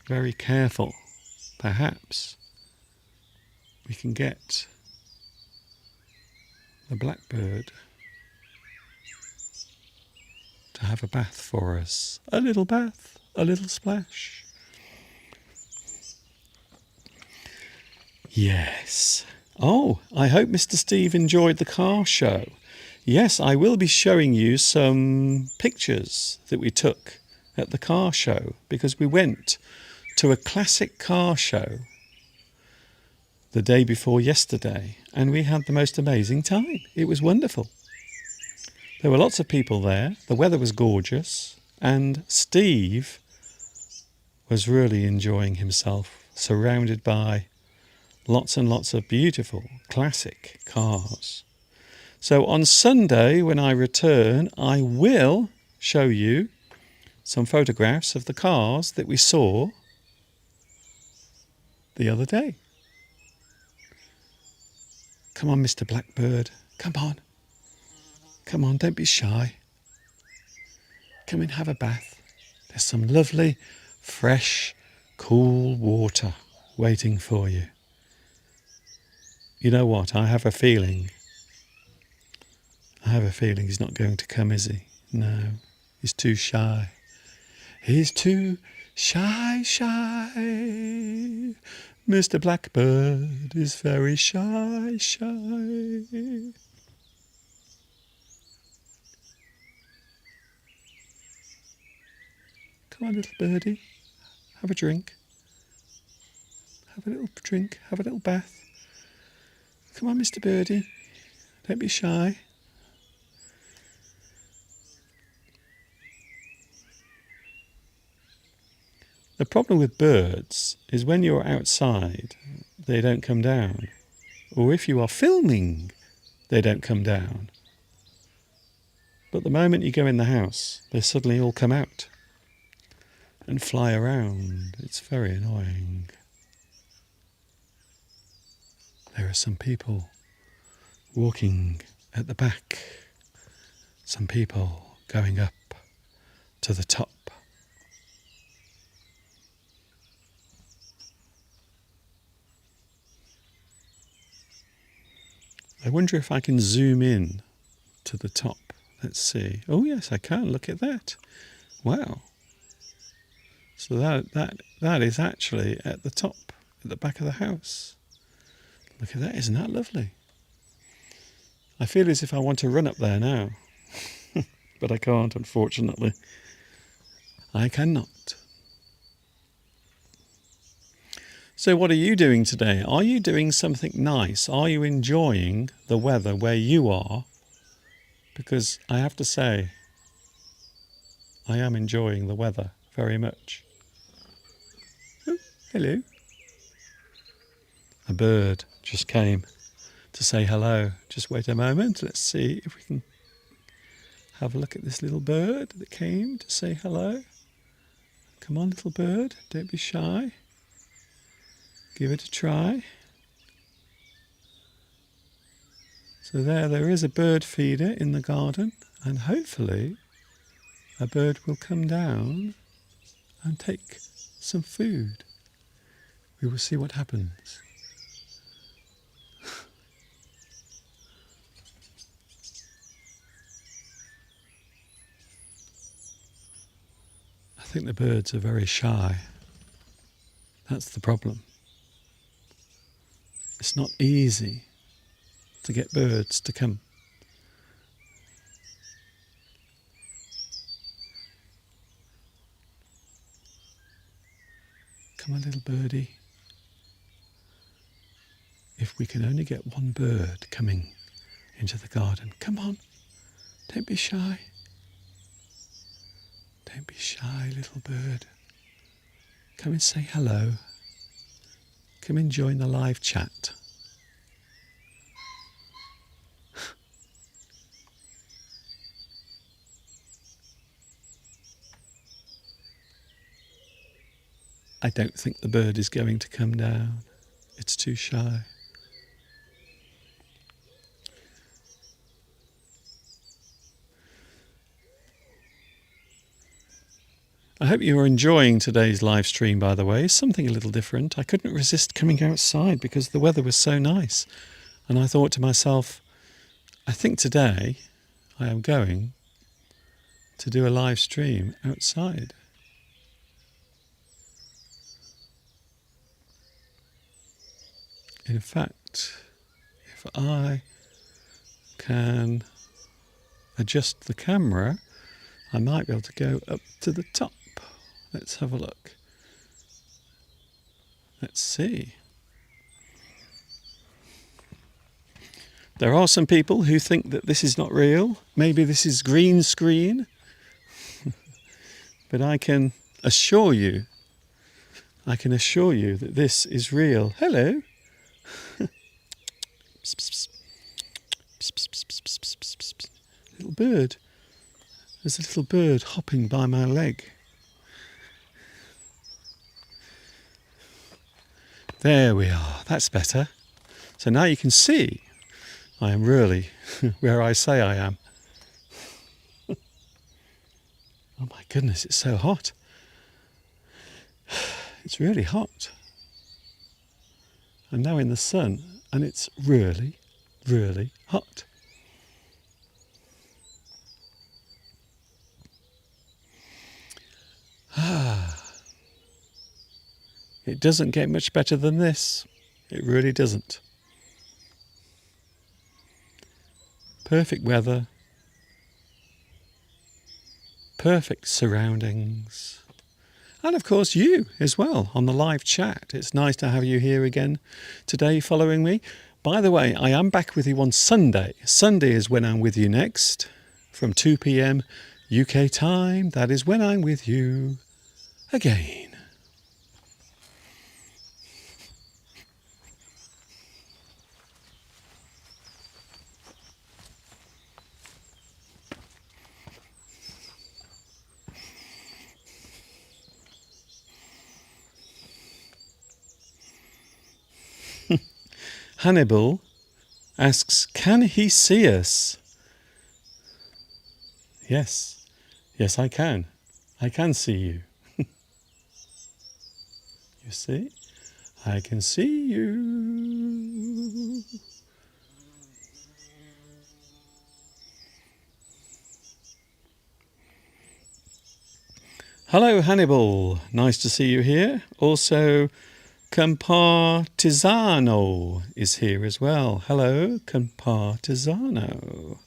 very careful, perhaps we can get the blackbird to have a bath for us. A little bath, a little splash. Yes. Oh, I hope Mr. Steve enjoyed the car show. Yes, I will be showing you some pictures that we took at the car show because we went to a classic car show the day before yesterday and we had the most amazing time. It was wonderful. There were lots of people there. The weather was gorgeous and Steve was really enjoying himself, surrounded by lots and lots of beautiful classic cars. So on Sunday, when I return, I will show you some photographs of the cars that we saw the other day. Come on, Mr. Blackbird. Come on. Come on, don't be shy. Come and have a bath. There's some lovely, fresh, cool water waiting for you. You know what? I have a feeling he's not going to come, is he? No, he's too shy. He's too shy. Mr. Blackbird is very shy. Come on, little birdie. Have a drink. Have a little drink. Have a little bath. Come on, Mr. Birdie. Don't be shy. The problem with birds is when you're outside, they don't come down. Or if you are filming, they don't come down. But the moment you go in the house, they suddenly all come out and fly around. It's very annoying. There are some people walking at the back. Some people going up to the top. I wonder if I can zoom in to the top. Let's see. Oh yes, I can. Look at that. Wow. So that is actually at the top, at the back of the house. Look at that. Isn't that lovely? I feel as if I want to run up there now. But I can't, unfortunately. I cannot. So what are you doing today? Are you doing something nice? Are you enjoying the weather where you are? Because I have to say, I am enjoying the weather very much. Oh, hello. A bird just came to say hello. Just wait a moment. Let's see if we can have a look at this little bird that came to say hello. Come on, little bird. Don't be shy. Give it a try. So there is a bird feeder in the garden, and hopefully a bird will come down and take some food. We will see what happens. I think the birds are very shy. That's the problem. It's not easy to get birds to come. Come on, little birdie. If we can only get one bird coming into the garden. Come on, don't be shy. Don't be shy, little bird. Come and say hello. Come and join the live chat. I don't think the bird is going to come down. It's too shy. I hope you are enjoying today's live stream, by the way. Something a little different. I couldn't resist coming outside because the weather was so nice. And I thought to myself, I think today I am going to do a live stream outside. In fact, if I can adjust the camera, I might be able to go up to the top. Let's have a look. Let's see. There are some people who think that this is not real. Maybe this is green screen. But I can assure you that this is real. Hello. Little bird. There's a little bird hopping by my leg. There we are. That's better. So now you can see I am really where I say I am. Oh my goodness, it's so hot. It's really hot. I'm now in the sun and it's really, really hot. It doesn't get much better than this. It really doesn't. Perfect weather. Perfect surroundings. And of course you as well on the live chat. It's nice to have you here again today following me. By the way, I am back with you on Sunday. Sunday is when I'm with you next from 2 p.m. UK time. That is when I'm with you again. Hannibal asks, can he see us? Yes. Yes, I can. I can see you. You see? I can see you. Hello, Hannibal. Nice to see you here. Also, Compartisano is here as well. Hello, Compartisano.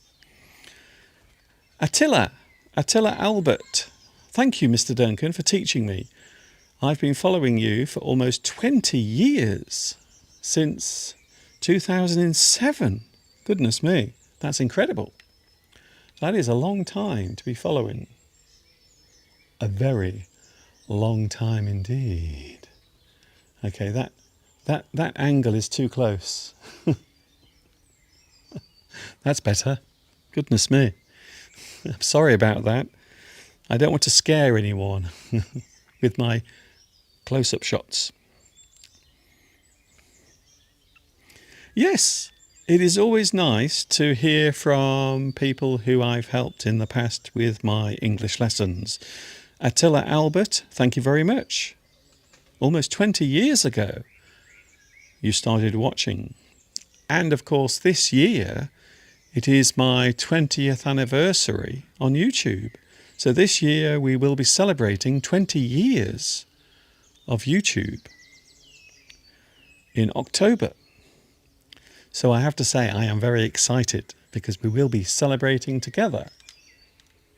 Attila Albert. Thank you, Mr. Duncan, for teaching me. I've been following you for almost 20 years, since 2007. Goodness me, that's incredible. That is a long time to be following. A very long time indeed. Okay, that angle is too close. That's better. Goodness me. I'm sorry about that. I don't want to scare anyone with my close-up shots. Yes, it is always nice to hear from people who I've helped in the past with my English lessons. Attila Albert, thank you very much. Almost 20 years ago, you started watching. And of course, this year, it is my 20th anniversary on YouTube. So this year, we will be celebrating 20 years of YouTube in October. So I have to say, I am very excited because we will be celebrating together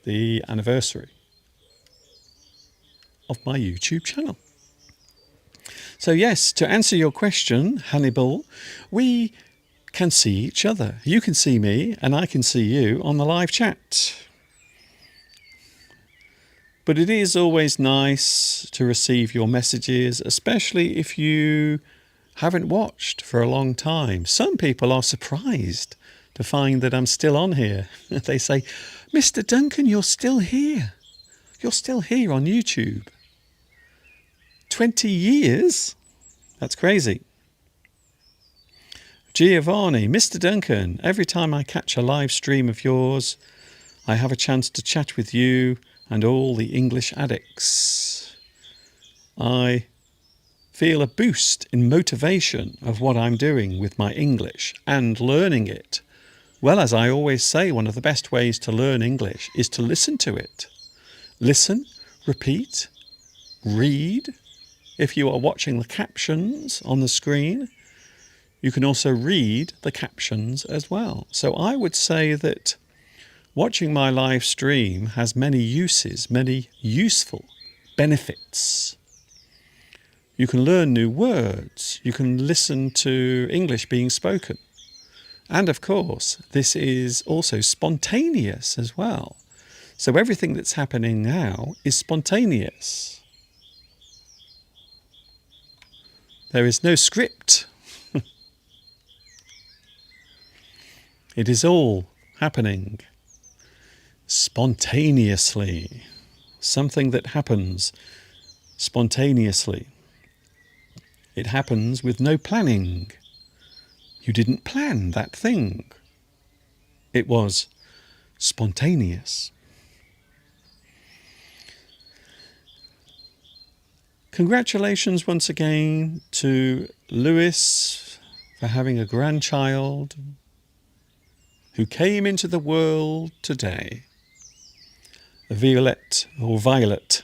the anniversary of my YouTube channel. So yes, to answer your question, Hannibal, we can see each other. You can see me and I can see you on the live chat. But it is always nice to receive your messages, especially if you haven't watched for a long time. Some people are surprised to find that I'm still on here. They say, Mr. Duncan, you're still here. You're still here on YouTube. 20 years? That's crazy. Giovanni, Mr. Duncan, every time I catch a live stream of yours, I have a chance to chat with you and all the English addicts. I feel a boost in motivation of what I'm doing with my English and learning it. Well, as I always say, one of the best ways to learn English is to listen to it. Listen, repeat, read. If you are watching the captions on the screen, You can also read the captions as well. So I would say that watching my live stream has many uses, many useful benefits. You can learn new words. You can listen to English being spoken. And of course, this is also spontaneous as well. So everything that's happening now is spontaneous. There is no script. It is all happening spontaneously. Something that happens spontaneously. It happens with no planning. You didn't plan that thing. It was spontaneous. Congratulations once again to Lewis for having a grandchild who came into the world today. Violet or Violet.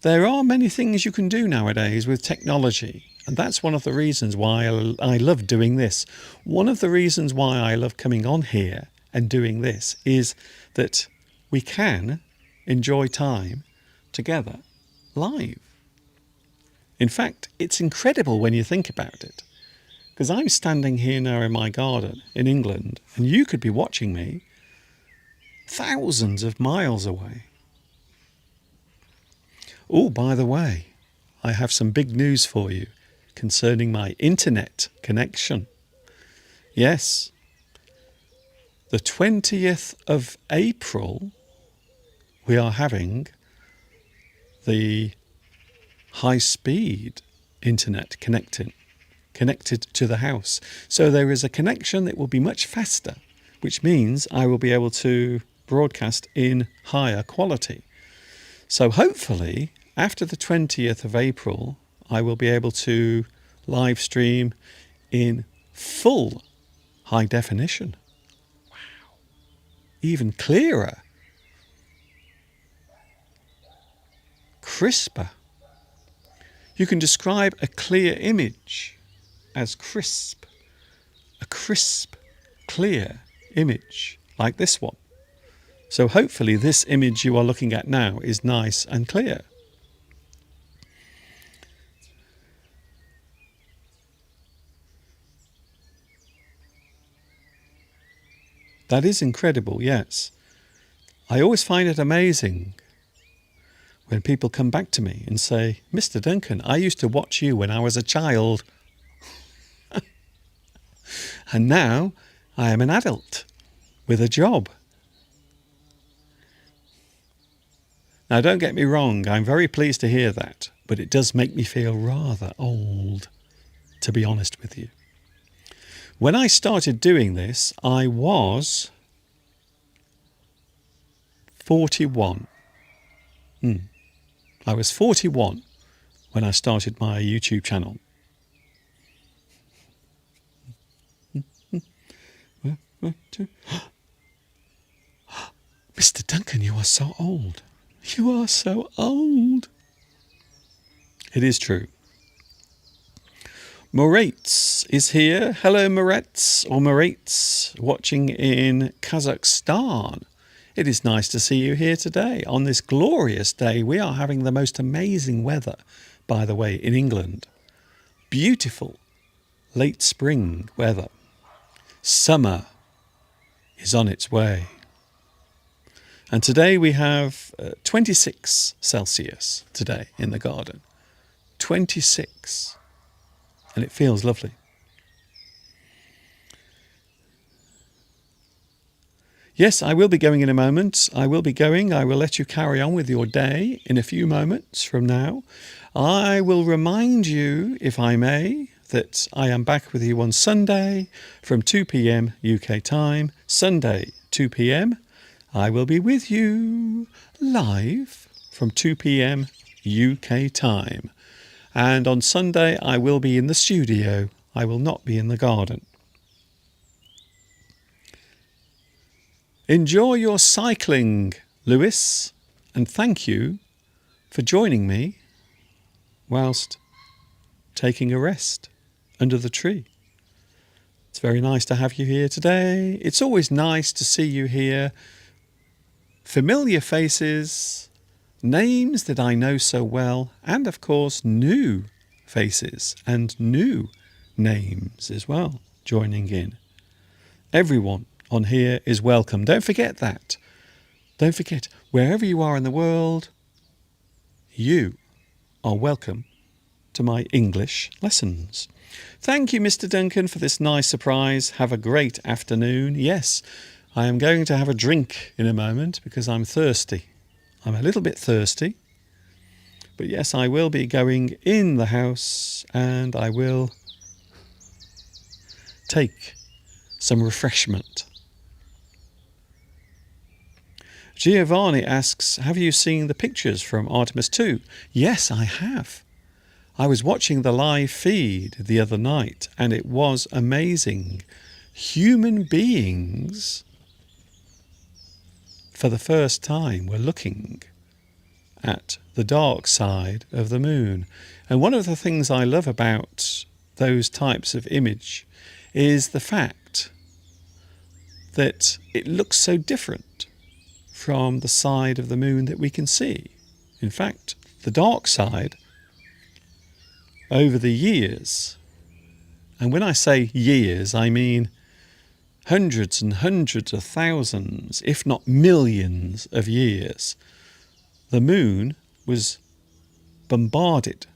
There are many things you can do nowadays with technology, and that's one of the reasons why I love doing this. One of the reasons why I love coming on here and doing this is that we can enjoy time together live. In fact, it's incredible when you think about it, because I'm standing here now in my garden in England, and you could be watching me thousands of miles away. Oh, by the way, I have some big news for you concerning my internet connection. Yes, the 20th of April, we are having the high-speed internet connected to the house. So there is a connection that will be much faster, which means I will be able to broadcast in higher quality. So hopefully, after the 20th of April, I will be able to live stream in full high definition. Wow. Even clearer. Crisper. You can describe a clear image as crisp. A crisp, clear image like this one. So hopefully this image you are looking at now is nice and clear. That is incredible, yes. I always find it amazing when people come back to me and say, Mr. Duncan, I used to watch you when I was a child. And now I am an adult with a job. Now, don't get me wrong, I'm very pleased to hear that, but it does make me feel rather old, to be honest with you. When I started doing this, I was 41. I was 41 when I started my YouTube channel. Mr. Duncan, you are so old. You are so old. It is true. Moritz is here. Hello, Moritz, or Moritz, watching in Kazakhstan. It is nice to see you here today. On this glorious day, we are having the most amazing weather, by the way, in England. Beautiful late spring weather. Summer is on its way. And today we have 26 Celsius today in the garden. 26. And it feels lovely. Yes, I will be going in a moment. I will be going. I will let you carry on with your day in a few moments from now. I will remind you, if I may, that I am back with you on Sunday from 2 p.m. UK time. Sunday, 2 p.m. I will be with you live from 2 p.m. UK time. And on Sunday, I will be in the studio. I will not be in the garden. Enjoy your cycling, Lewis, and thank you for joining me whilst taking a rest under the tree. It's very nice to have you here today. It's always nice to see you here. Familiar faces, names that I know so well, and of course new faces and new names as well joining in. Everyone on here is welcome. Don't forget that. Don't forget, wherever you are in the world, you are welcome to my English lessons. Thank you, Mr. Duncan, for this nice surprise. Have a great afternoon. Yes, I am going to have a drink in a moment because I'm thirsty. I'm a little bit thirsty. But yes, I will be going in the house and I will take some refreshment. Giovanni asks, have you seen the pictures from Artemis 2? Yes, I have. I was watching the live feed the other night and it was amazing. Human beings, for the first time, were looking at the dark side of the moon. And one of the things I love about those types of image is the fact that it looks so different from the side of the moon that we can see. In fact, the dark side, over the years, and when I say years, I mean hundreds and hundreds of thousands, if not millions of years, the moon was bombarded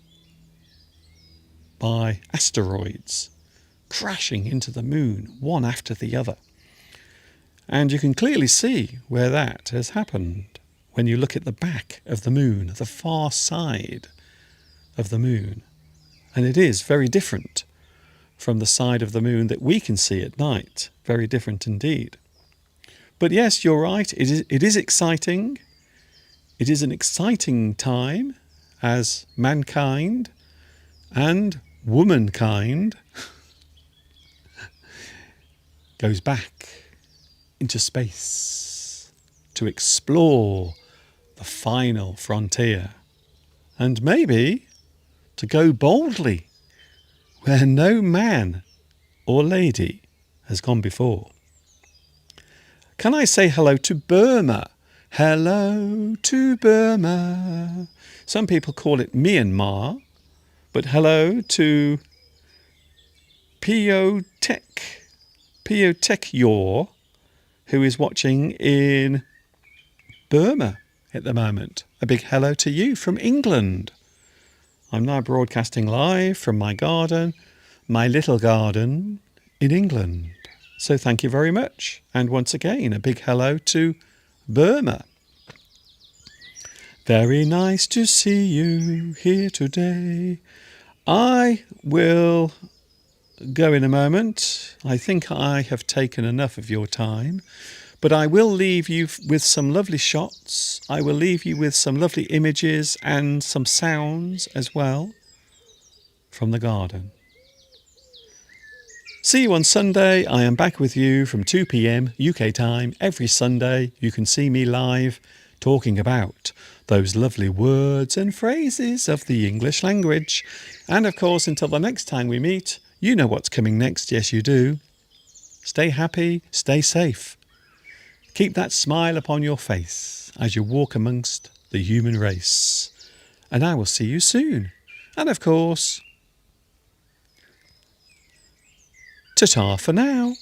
by asteroids crashing into the moon, one after the other. And you can clearly see where that has happened when you look at the back of the moon, the far side of the moon. And it is very different from the side of the moon that we can see at night. Very different indeed. But yes, you're right. It is exciting. It is an exciting time as mankind and womankind goes back into space to explore the final frontier and maybe to go boldly where no man or lady has gone before. Can I say hello to Burma? Hello to Burma. Some people call it Myanmar, but hello to Piotek Yor, who is watching in Burma at the moment. A big hello to you from England. I'm now broadcasting live from my garden, my little garden in England. So thank you very much. And once again, a big hello to Burma. Very nice to see you here today. I will go in a moment. I think I have taken enough of your time, but I will leave you with some lovely shots. I will leave you with some lovely images and some sounds as well from the garden. See you on Sunday. I am back with you from 2 p.m. UK time every Sunday. You can see me live talking about those lovely words and phrases of the English language. And of course, until the next time we meet, you know what's coming next. Yes, you do. Stay happy, stay safe. Keep that smile upon your face as you walk amongst the human race. And I will see you soon. And of course, ta-ta for now.